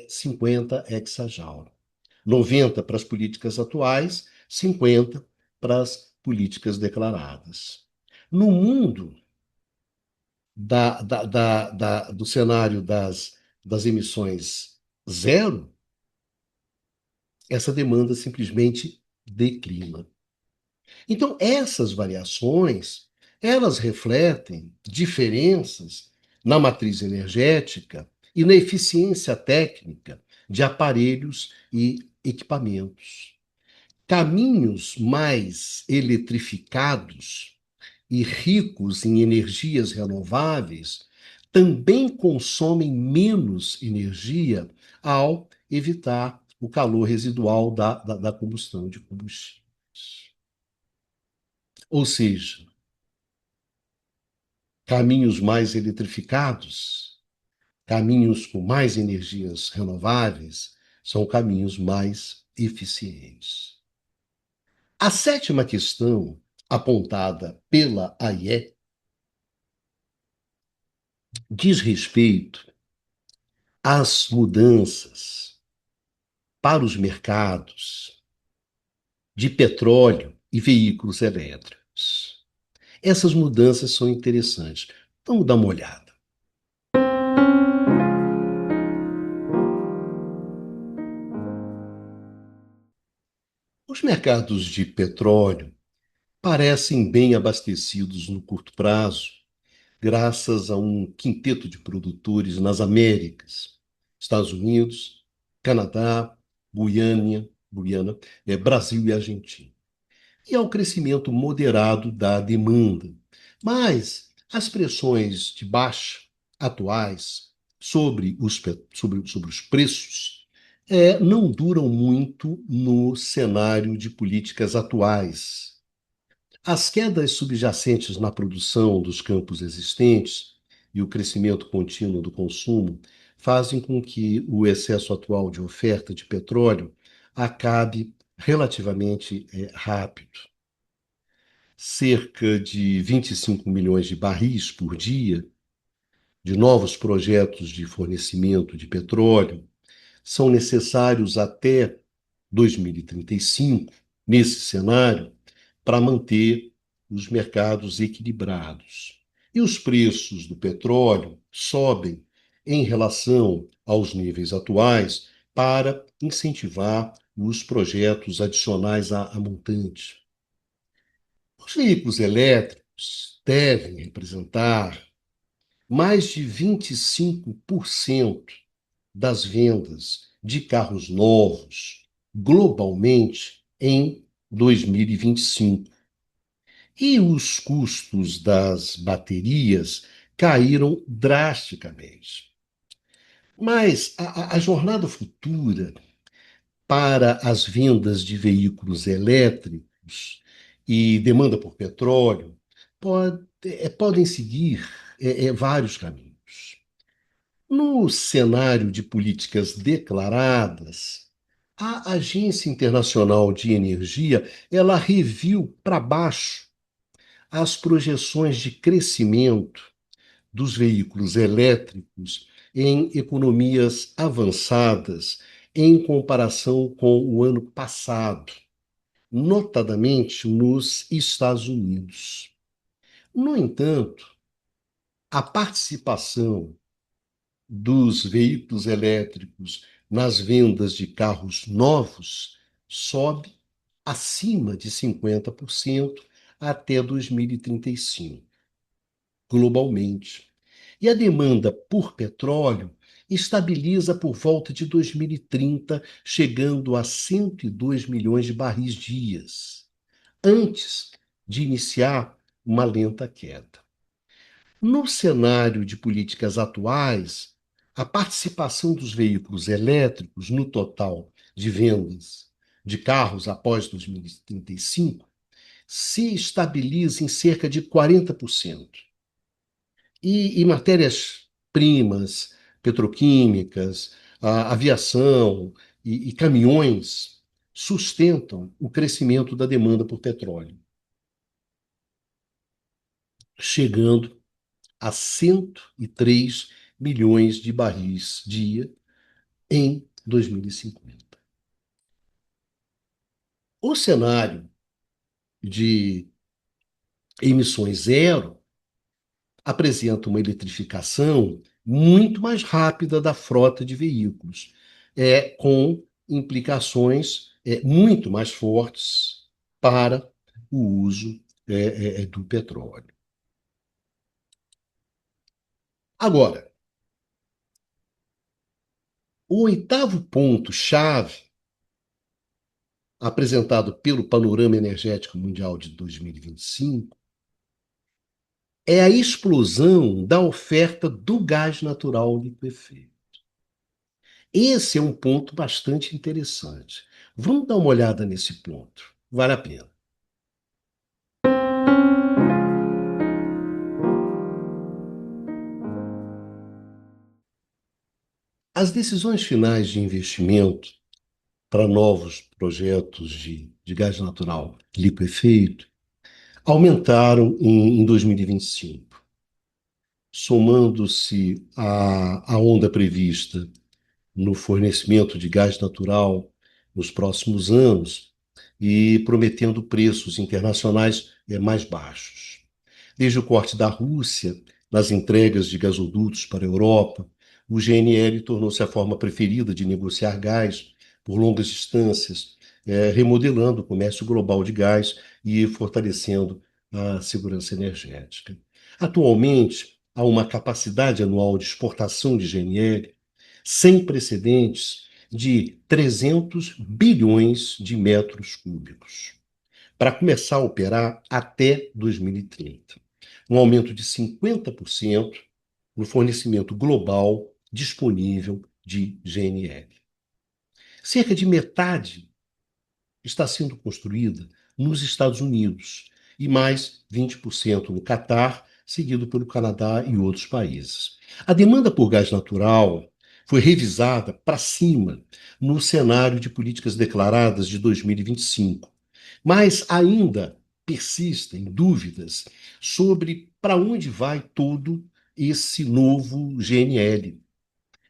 50 exajoules. 90 para as políticas atuais, 50 para as políticas declaradas. No mundo do cenário das emissões zero, essa demanda simplesmente declina. Então, essas variações, elas refletem diferenças na matriz energética e na eficiência técnica de aparelhos e equipamentos. Caminhos mais eletrificados e ricos em energias renováveis também consomem menos energia ao evitar o calor residual da combustão de combustíveis. Ou seja, caminhos mais eletrificados, caminhos com mais energias renováveis, são caminhos mais eficientes. A sétima questão apontada pela AIE diz respeito às mudanças para os mercados de petróleo e veículos elétricos. Essas mudanças são interessantes. Vamos dar uma olhada. Os mercados de petróleo parecem bem abastecidos no curto prazo, graças a um quinteto de produtores nas Américas, Estados Unidos, Canadá, Guiana, Brasil e Argentina, e ao crescimento moderado da demanda. Mas as pressões de baixa atuais sobre os preços não duram muito no cenário de políticas atuais. As quedas subjacentes na produção dos campos existentes e o crescimento contínuo do consumo fazem com que o excesso atual de oferta de petróleo acabe relativamente rápido. Cerca de 25 milhões de barris por dia de novos projetos de fornecimento de petróleo são necessários até 2035, nesse cenário, para manter os mercados equilibrados. E os preços do petróleo sobem em relação aos níveis atuais para incentivar os projetos adicionais a montante. Os veículos elétricos devem representar mais de 25% das vendas de carros novos globalmente em 2025. E os custos das baterias caíram drasticamente. Mas a jornada futura para as vendas de veículos elétricos e demanda por petróleo podem seguir vários caminhos. No cenário de políticas declaradas, a Agência Internacional de Energia ela reviu para baixo as projeções de crescimento dos veículos elétricos em economias avançadas em comparação com o ano passado, notadamente nos Estados Unidos. No entanto, a participação dos veículos elétricos nas vendas de carros novos sobe acima de 50% até 2035, globalmente. E a demanda por petróleo estabiliza por volta de 2030, chegando a 102 milhões de barris dias, antes de iniciar uma lenta queda. No cenário de políticas atuais, a participação dos veículos elétricos no total de vendas de carros após 2035 se estabiliza em cerca de 40%. E matérias-primas, petroquímicas, a aviação e caminhões sustentam o crescimento da demanda por petróleo, chegando a 103 milhões de barris dia em 2050. O cenário de emissões zero apresenta uma eletrificação muito mais rápida da frota de veículos, com implicações muito mais fortes para o uso do petróleo. Agora, o oitavo ponto-chave apresentado pelo Panorama Energético Mundial de 2025 é a explosão da oferta do gás natural liquefeito. Esse é um ponto bastante interessante. Vamos dar uma olhada nesse ponto. Vale a pena. As decisões finais de investimento para novos projetos de gás natural liquefeito aumentaram em 2025, somando-se à onda prevista no fornecimento de gás natural nos próximos anos e prometendo preços internacionais mais baixos. Desde o corte da Rússia nas entregas de gasodutos para a Europa, o GNL tornou-se a forma preferida de negociar gás por longas distâncias, remodelando o comércio global de gás e fortalecendo a segurança energética. Atualmente, há uma capacidade anual de exportação de GNL sem precedentes de 300 bilhões de metros cúbicos, para começar a operar até 2030. Um aumento de 50% no fornecimento global disponível de GNL. Cerca de metade está sendo construída nos Estados Unidos e mais 20% no Catar, seguido pelo Canadá e outros países. A demanda por gás natural foi revisada para cima no cenário de políticas declaradas de 2025, mas ainda persistem dúvidas sobre para onde vai todo esse novo GNL.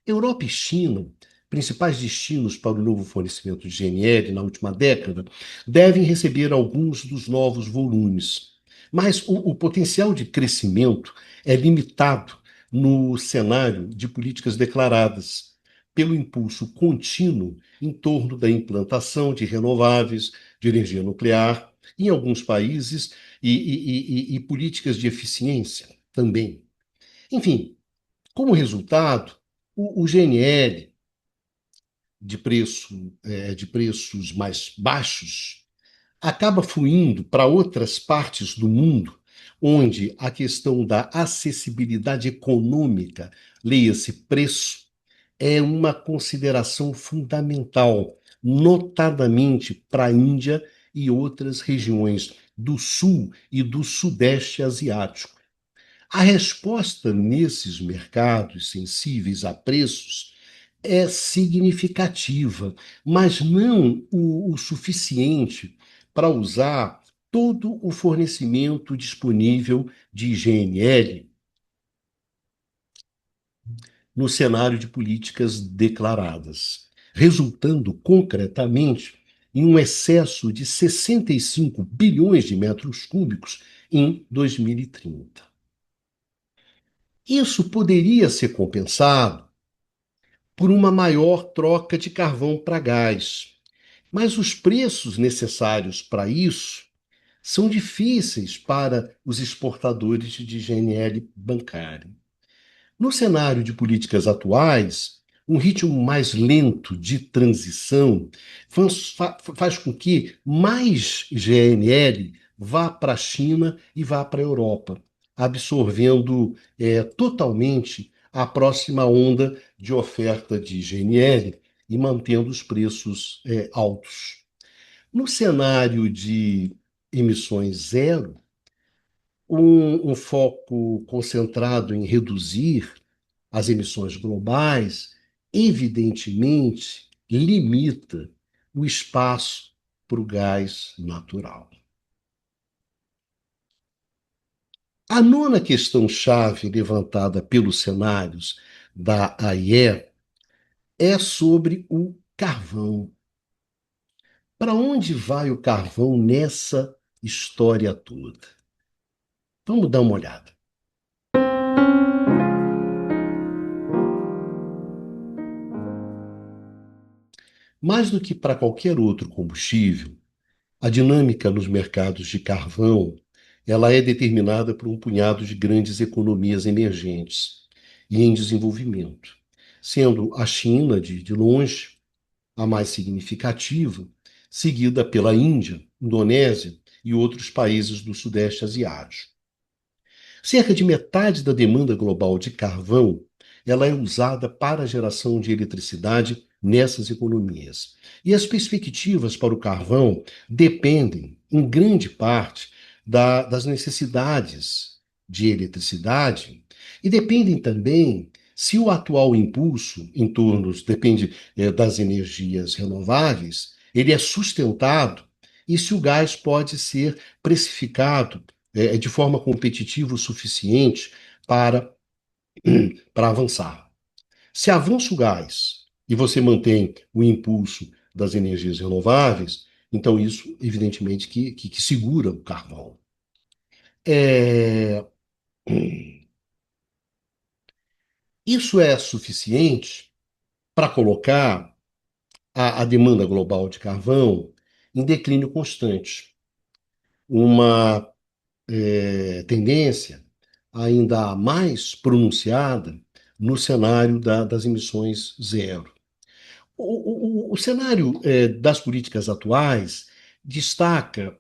Europa e China, principais destinos para o novo fornecimento de GNL na última década, devem receber alguns dos novos volumes. Mas o potencial de crescimento é limitado no cenário de políticas declaradas, pelo impulso contínuo em torno da implantação de renováveis, de energia nuclear, em alguns países, e políticas de eficiência também. Enfim, como resultado, o GNL de preços mais baixos acaba fluindo para outras partes do mundo, onde a questão da acessibilidade econômica, leia-se preço, é uma consideração fundamental, notadamente para a Índia e outras regiões do sul e do sudeste asiático. A resposta nesses mercados sensíveis a preços é significativa, mas não o suficiente para usar todo o fornecimento disponível de GNL no cenário de políticas declaradas, resultando concretamente em um excesso de 65 bilhões de metros cúbicos em 2030. Isso poderia ser compensado por uma maior troca de carvão para gás, Mas os preços necessários para isso são difíceis para os exportadores de GNL bancarem. No cenário de políticas atuais, um ritmo mais lento de transição faz com que mais GNL vá para a China e vá para a Europa, absorvendo totalmente a próxima onda de oferta de GNL e mantendo os preços altos. No cenário de emissões zero, um foco concentrado em reduzir as emissões globais, evidentemente, limita o espaço para o gás natural. A nona questão-chave levantada pelos cenários da AIE é sobre o carvão. Para onde vai o carvão nessa história toda? Vamos dar uma olhada. Mais do que para qualquer outro combustível, a dinâmica nos mercados de carvão, ela é determinada por um punhado de grandes economias emergentes e em desenvolvimento, sendo a China, de longe, a mais significativa, seguida pela Índia, Indonésia e outros países do Sudeste Asiático. Cerca de metade da demanda global de carvão, ela é usada para a geração de eletricidade nessas economias. E as perspectivas para o carvão dependem, em grande parte, das necessidades de eletricidade e dependem também se o atual impulso em torno, depende das energias renováveis, ele é sustentado e se o gás pode ser precificado de forma competitiva o suficiente para, para avançar. Se avança o gás e você mantém o impulso das energias renováveis, então isso, evidentemente, que segura o carvão. É, isso é suficiente para colocar a demanda global de carvão em declínio constante. Uma tendência ainda mais pronunciada no cenário das emissões zero. O cenário das políticas atuais destaca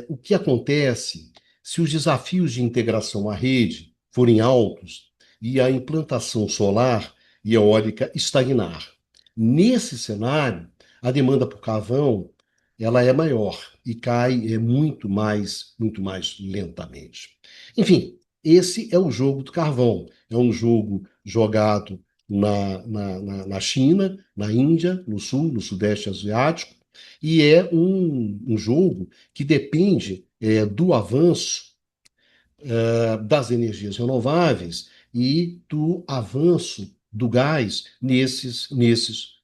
o que acontece se os desafios de integração à rede forem altos e a implantação solar e eólica estagnar. Nesse cenário, a demanda por carvão ela é maior e cai muito mais lentamente. Enfim, esse é o jogo do carvão. É um jogo jogado na China, na Índia, no Sul, no Sudeste Asiático, e é um jogo que depende do avanço das energias renováveis e do avanço do gás nesses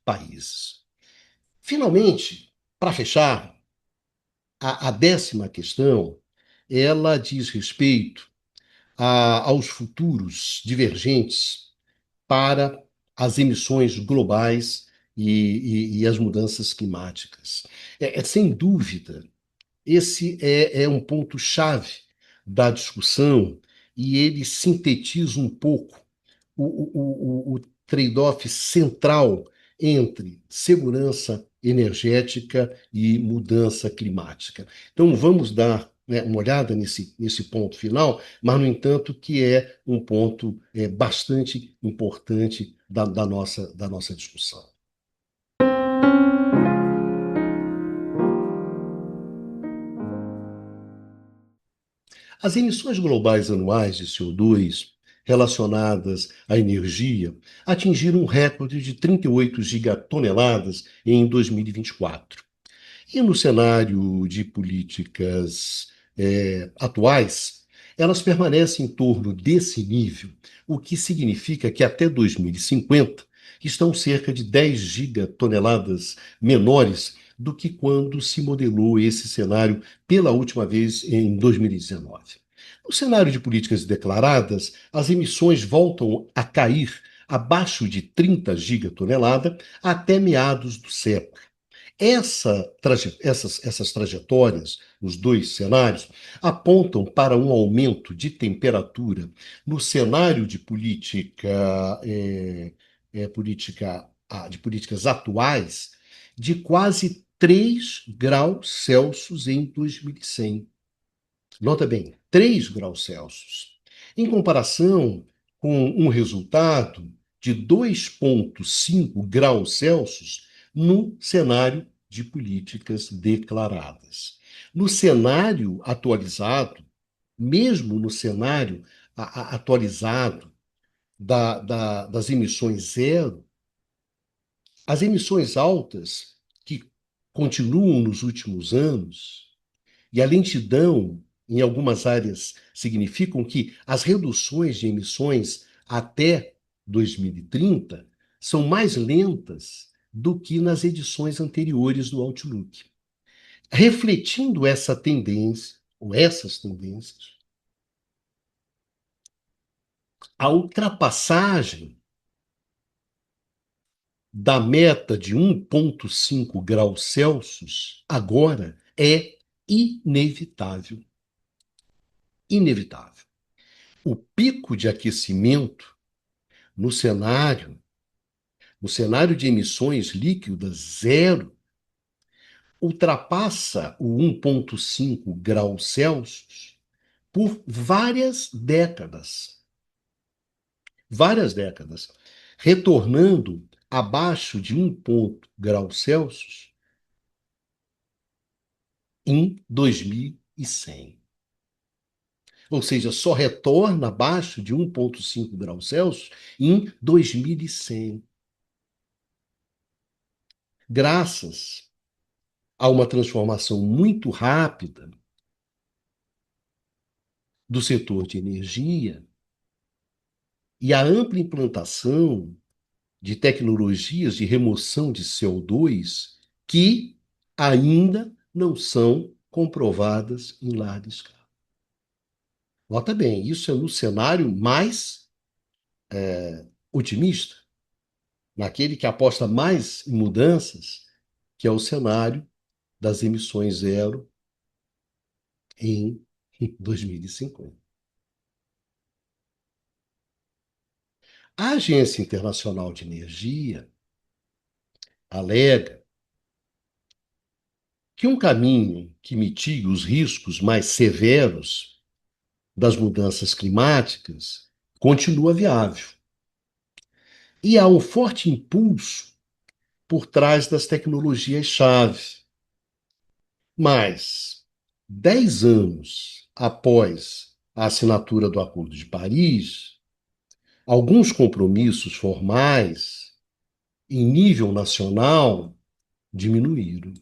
países. Finalmente, para fechar, a décima questão, ela diz respeito aos futuros divergentes para as emissões globais e as mudanças climáticas. Sem dúvida, esse é um ponto-chave da discussão e ele sintetiza um pouco o trade-off central entre segurança energética e mudança climática. Então, vamos dar uma olhada nesse ponto final, mas, no entanto, que é um ponto bastante importante da nossa discussão. As emissões globais anuais de CO2 relacionadas à energia atingiram um recorde de 38 gigatoneladas em 2024. E no cenário de políticas atuais, elas permanecem em torno desse nível, o que significa que até 2050 estão cerca de 10 gigatoneladas menores do que quando se modelou esse cenário pela última vez em 2019. No cenário de políticas declaradas, as emissões voltam a cair abaixo de 30 gigatoneladas até meados do século. Essas trajetórias, os dois cenários, apontam para um aumento de temperatura no cenário de de políticas atuais de quase 3 graus Celsius em 2100. Nota bem, 3 graus Celsius. Em comparação com um resultado de 2,5 graus Celsius no cenário de políticas declaradas. No cenário atualizado, mesmo no cenário atualizado das emissões zero, as emissões altas, que continuam nos últimos anos, e a lentidão em algumas áreas significam que as reduções de emissões até 2030 são mais lentas do que nas edições anteriores do Outlook. Refletindo essa tendência, ou essas tendências, a ultrapassagem da meta de 1,5 graus Celsius agora é inevitável. Inevitável. O pico de aquecimento no cenário, no cenário de emissões líquidas zero, ultrapassa o 1,5 graus Celsius por várias décadas, retornando abaixo de 1 graus Celsius em 2100. Ou seja, só retorna abaixo de 1,5 graus Celsius em 2100. Graças a uma transformação muito rápida do setor de energia e a ampla implantação de tecnologias de remoção de CO2 que ainda não são comprovadas em larga escala. Nota bem, isso é no cenário mais otimista, naquele que aposta mais em mudanças, que é o cenário das emissões zero em 2050. A Agência Internacional de Energia alega que um caminho que mitigue os riscos mais severos das mudanças climáticas continua viável. E há um forte impulso por trás das tecnologias-chave. Mas, 10 anos após a assinatura do Acordo de Paris, alguns compromissos formais, em nível nacional, diminuíram.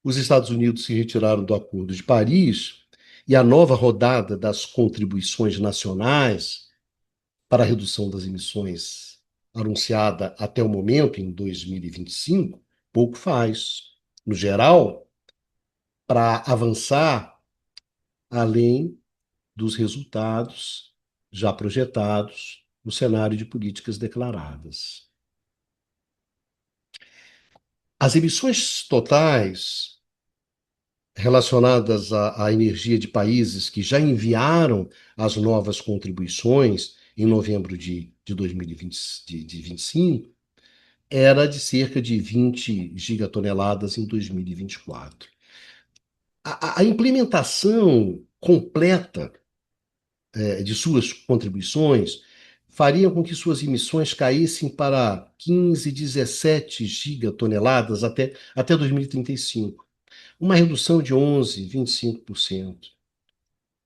Os Estados Unidos se retiraram do Acordo de Paris e a nova rodada das contribuições nacionais para a redução das emissões, anunciada até o momento, em 2025, pouco faz. No geral, para avançar além dos resultados já projetados no cenário de políticas declaradas. As emissões totais relacionadas à energia de países que já enviaram as novas contribuições em novembro de 2020, de 25, era de cerca de 20 gigatoneladas em 2024. A implementação completa de suas contribuições faria com que suas emissões caíssem para 15, 17 gigatoneladas até 2035, uma redução de 11, 25%.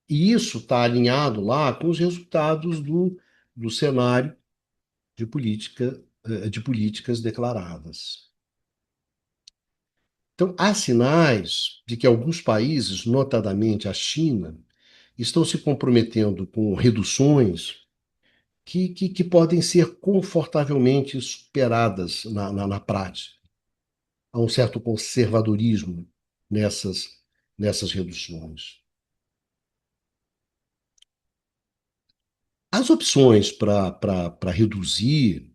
E isso está alinhado lá com os resultados do cenário de políticas declaradas. Então, há sinais de que alguns países, notadamente a China, estão se comprometendo com reduções que podem ser confortavelmente superadas na prática. Há um certo conservadorismo nessas reduções. As opções para reduzir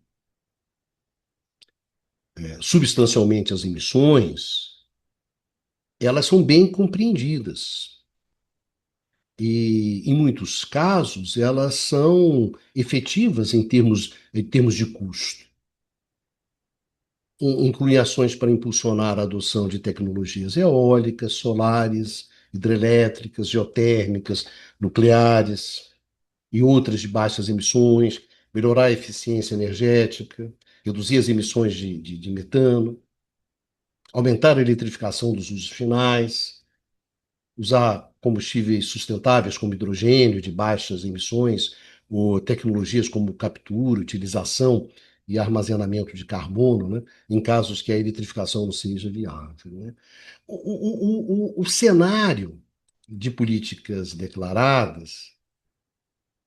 substancialmente as emissões, elas são bem compreendidas. E, em muitos casos, elas são efetivas em termos de custo. Inclui ações para impulsionar a adoção de tecnologias eólicas, solares, hidrelétricas, geotérmicas, nucleares e outras de baixas emissões, melhorar a eficiência energética, reduzir as emissões de metano, aumentar a eletrificação dos usos finais, usar combustíveis sustentáveis como hidrogênio de baixas emissões, ou tecnologias como captura, utilização e armazenamento de carbono, né, em casos que a eletrificação não seja viável. Né. O cenário de políticas declaradas,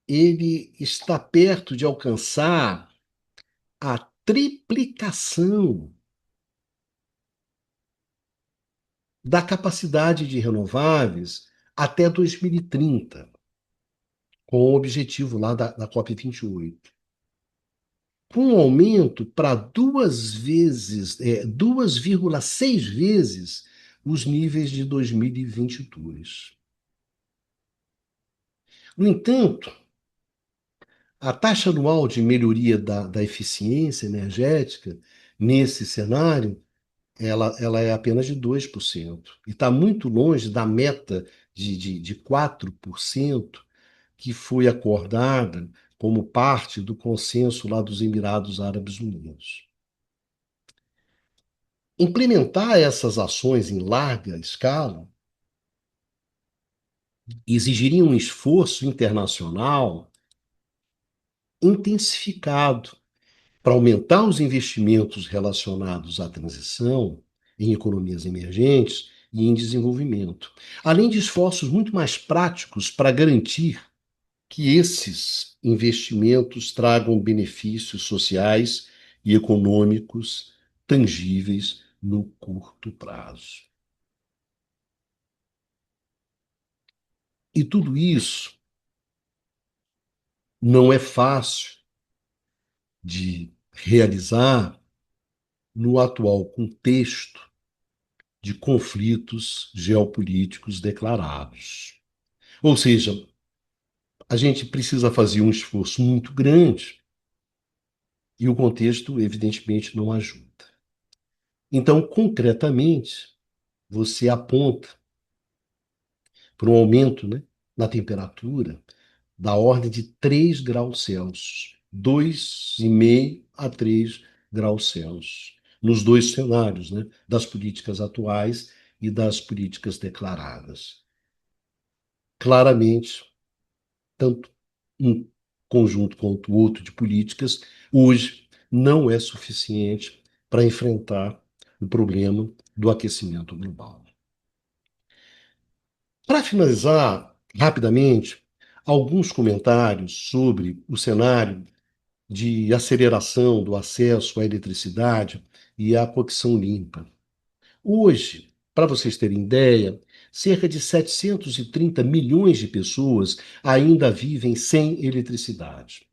ele está perto de alcançar a triplicação da capacidade de renováveis até 2030, com o objetivo lá da COP28. Com um aumento para 2,6 vezes os níveis de 2022. No entanto, a taxa anual de melhoria da eficiência energética, nesse cenário, ela é apenas de 2%. E está muito longe da meta de 4% que foi acordada como parte do consenso lá dos Emirados Árabes Unidos. Implementar essas ações em larga escala exigiria um esforço internacional intensificado para aumentar os investimentos relacionados à transição em economias emergentes e em desenvolvimento, além de esforços muito mais práticos para garantir que esses investimentos tragam benefícios sociais e econômicos tangíveis no curto prazo. E tudo isso não é fácil de realizar no atual contexto de conflitos geopolíticos declarados. Ou seja, a gente precisa fazer um esforço muito grande e o contexto, evidentemente, não ajuda. Então, concretamente, você aponta para um aumento, né, na temperatura da ordem de 3 graus Celsius, 2,5 a 3 graus Celsius, nos dois cenários, né, das políticas atuais e das políticas declaradas. Claramente, tanto um conjunto quanto o outro de políticas, hoje não é suficiente para enfrentar o problema do aquecimento global. Para finalizar, rapidamente, alguns comentários sobre o cenário de aceleração do acesso à eletricidade e à cocção limpa. Hoje, para vocês terem ideia, cerca de 730 milhões de pessoas ainda vivem sem eletricidade.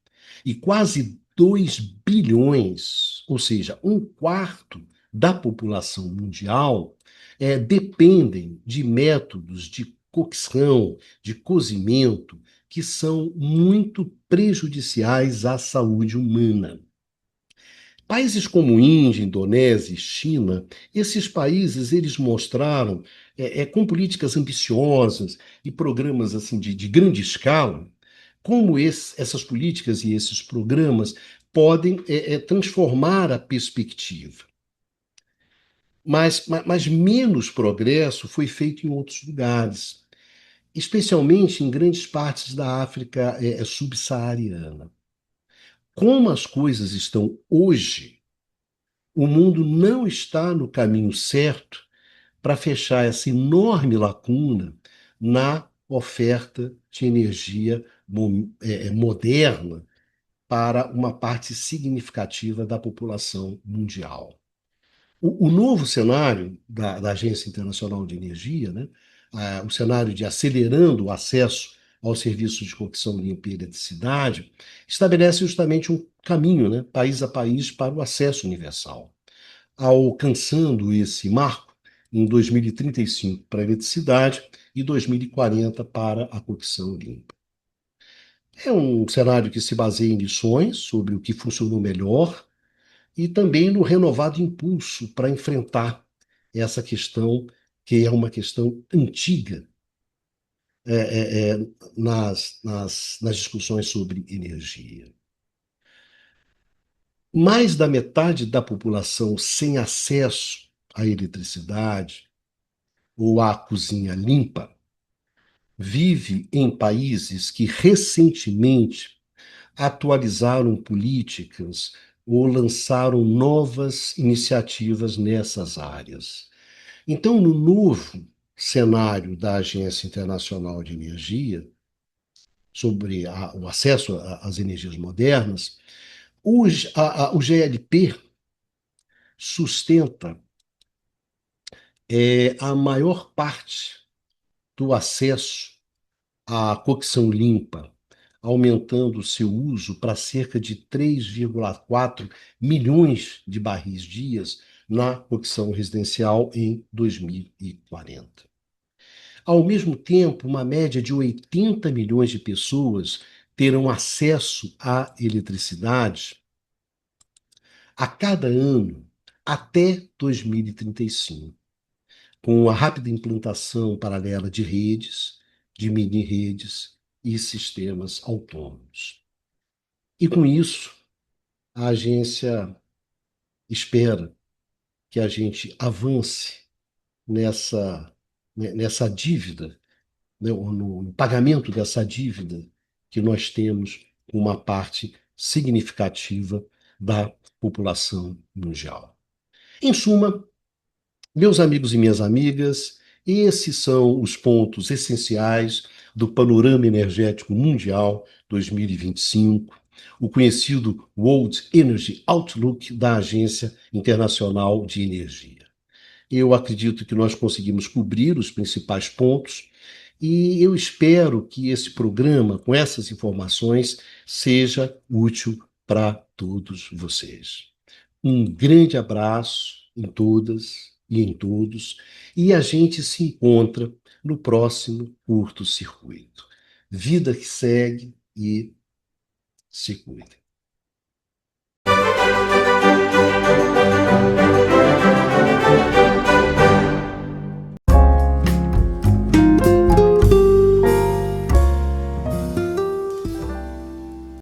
E quase 2 bilhões, ou seja, um quarto da população mundial, dependem de métodos de cocção, de cozimento, que são muito prejudiciais à saúde humana. Países como Índia, Indonésia e China, esses países eles mostraram, com políticas ambiciosas e programas assim de grande escala, como essas políticas e esses programas podem transformar a perspectiva. Mas menos progresso foi feito em outros lugares, especialmente em grandes partes da África subsaariana. Como as coisas estão hoje, o mundo não está no caminho certo para fechar essa enorme lacuna na oferta de energia moderna para uma parte significativa da população mundial. O novo cenário da Agência Internacional de Energia, né, o cenário de acelerando o acesso aos serviços de cocção limpa e eletricidade, estabelece justamente um caminho, né, país a país, para o acesso universal. alcançando esse marco em 2035 para a eletricidade e 2040 para a cocção limpa. É um cenário que se baseia em lições sobre o que funcionou melhor e também no renovado impulso para enfrentar essa questão, que é uma questão antiga nas discussões sobre energia. Mais da metade da população sem acesso à eletricidade ou à cozinha limpa vive em países que recentemente atualizaram políticas ou lançaram novas iniciativas nessas áreas. Então, no novo cenário da Agência Internacional de Energia, sobre o acesso às energias modernas, o GLP sustenta a maior parte do acesso à cocção limpa, aumentando seu uso para cerca de 3,4 milhões de barris dias na cocção residencial em 2040. Ao mesmo tempo, uma média de 80 milhões de pessoas terão acesso à eletricidade a cada ano até 2035, com a rápida implantação paralela de redes, de mini-redes e sistemas autônomos. E com isso, a agência espera que a gente avance nessa dívida, né, no pagamento dessa dívida que nós temos com uma parte significativa da população mundial. Em suma, meus amigos e minhas amigas, esses são os pontos essenciais do Panorama Energético Mundial 2025, o conhecido World Energy Outlook da Agência Internacional de Energia. Eu acredito que nós conseguimos cobrir os principais pontos e eu espero que esse programa, com essas informações, seja útil para todos vocês. Um grande abraço em todas e em todos, e a gente se encontra no próximo curto-circuito. Vida que segue e se cuide.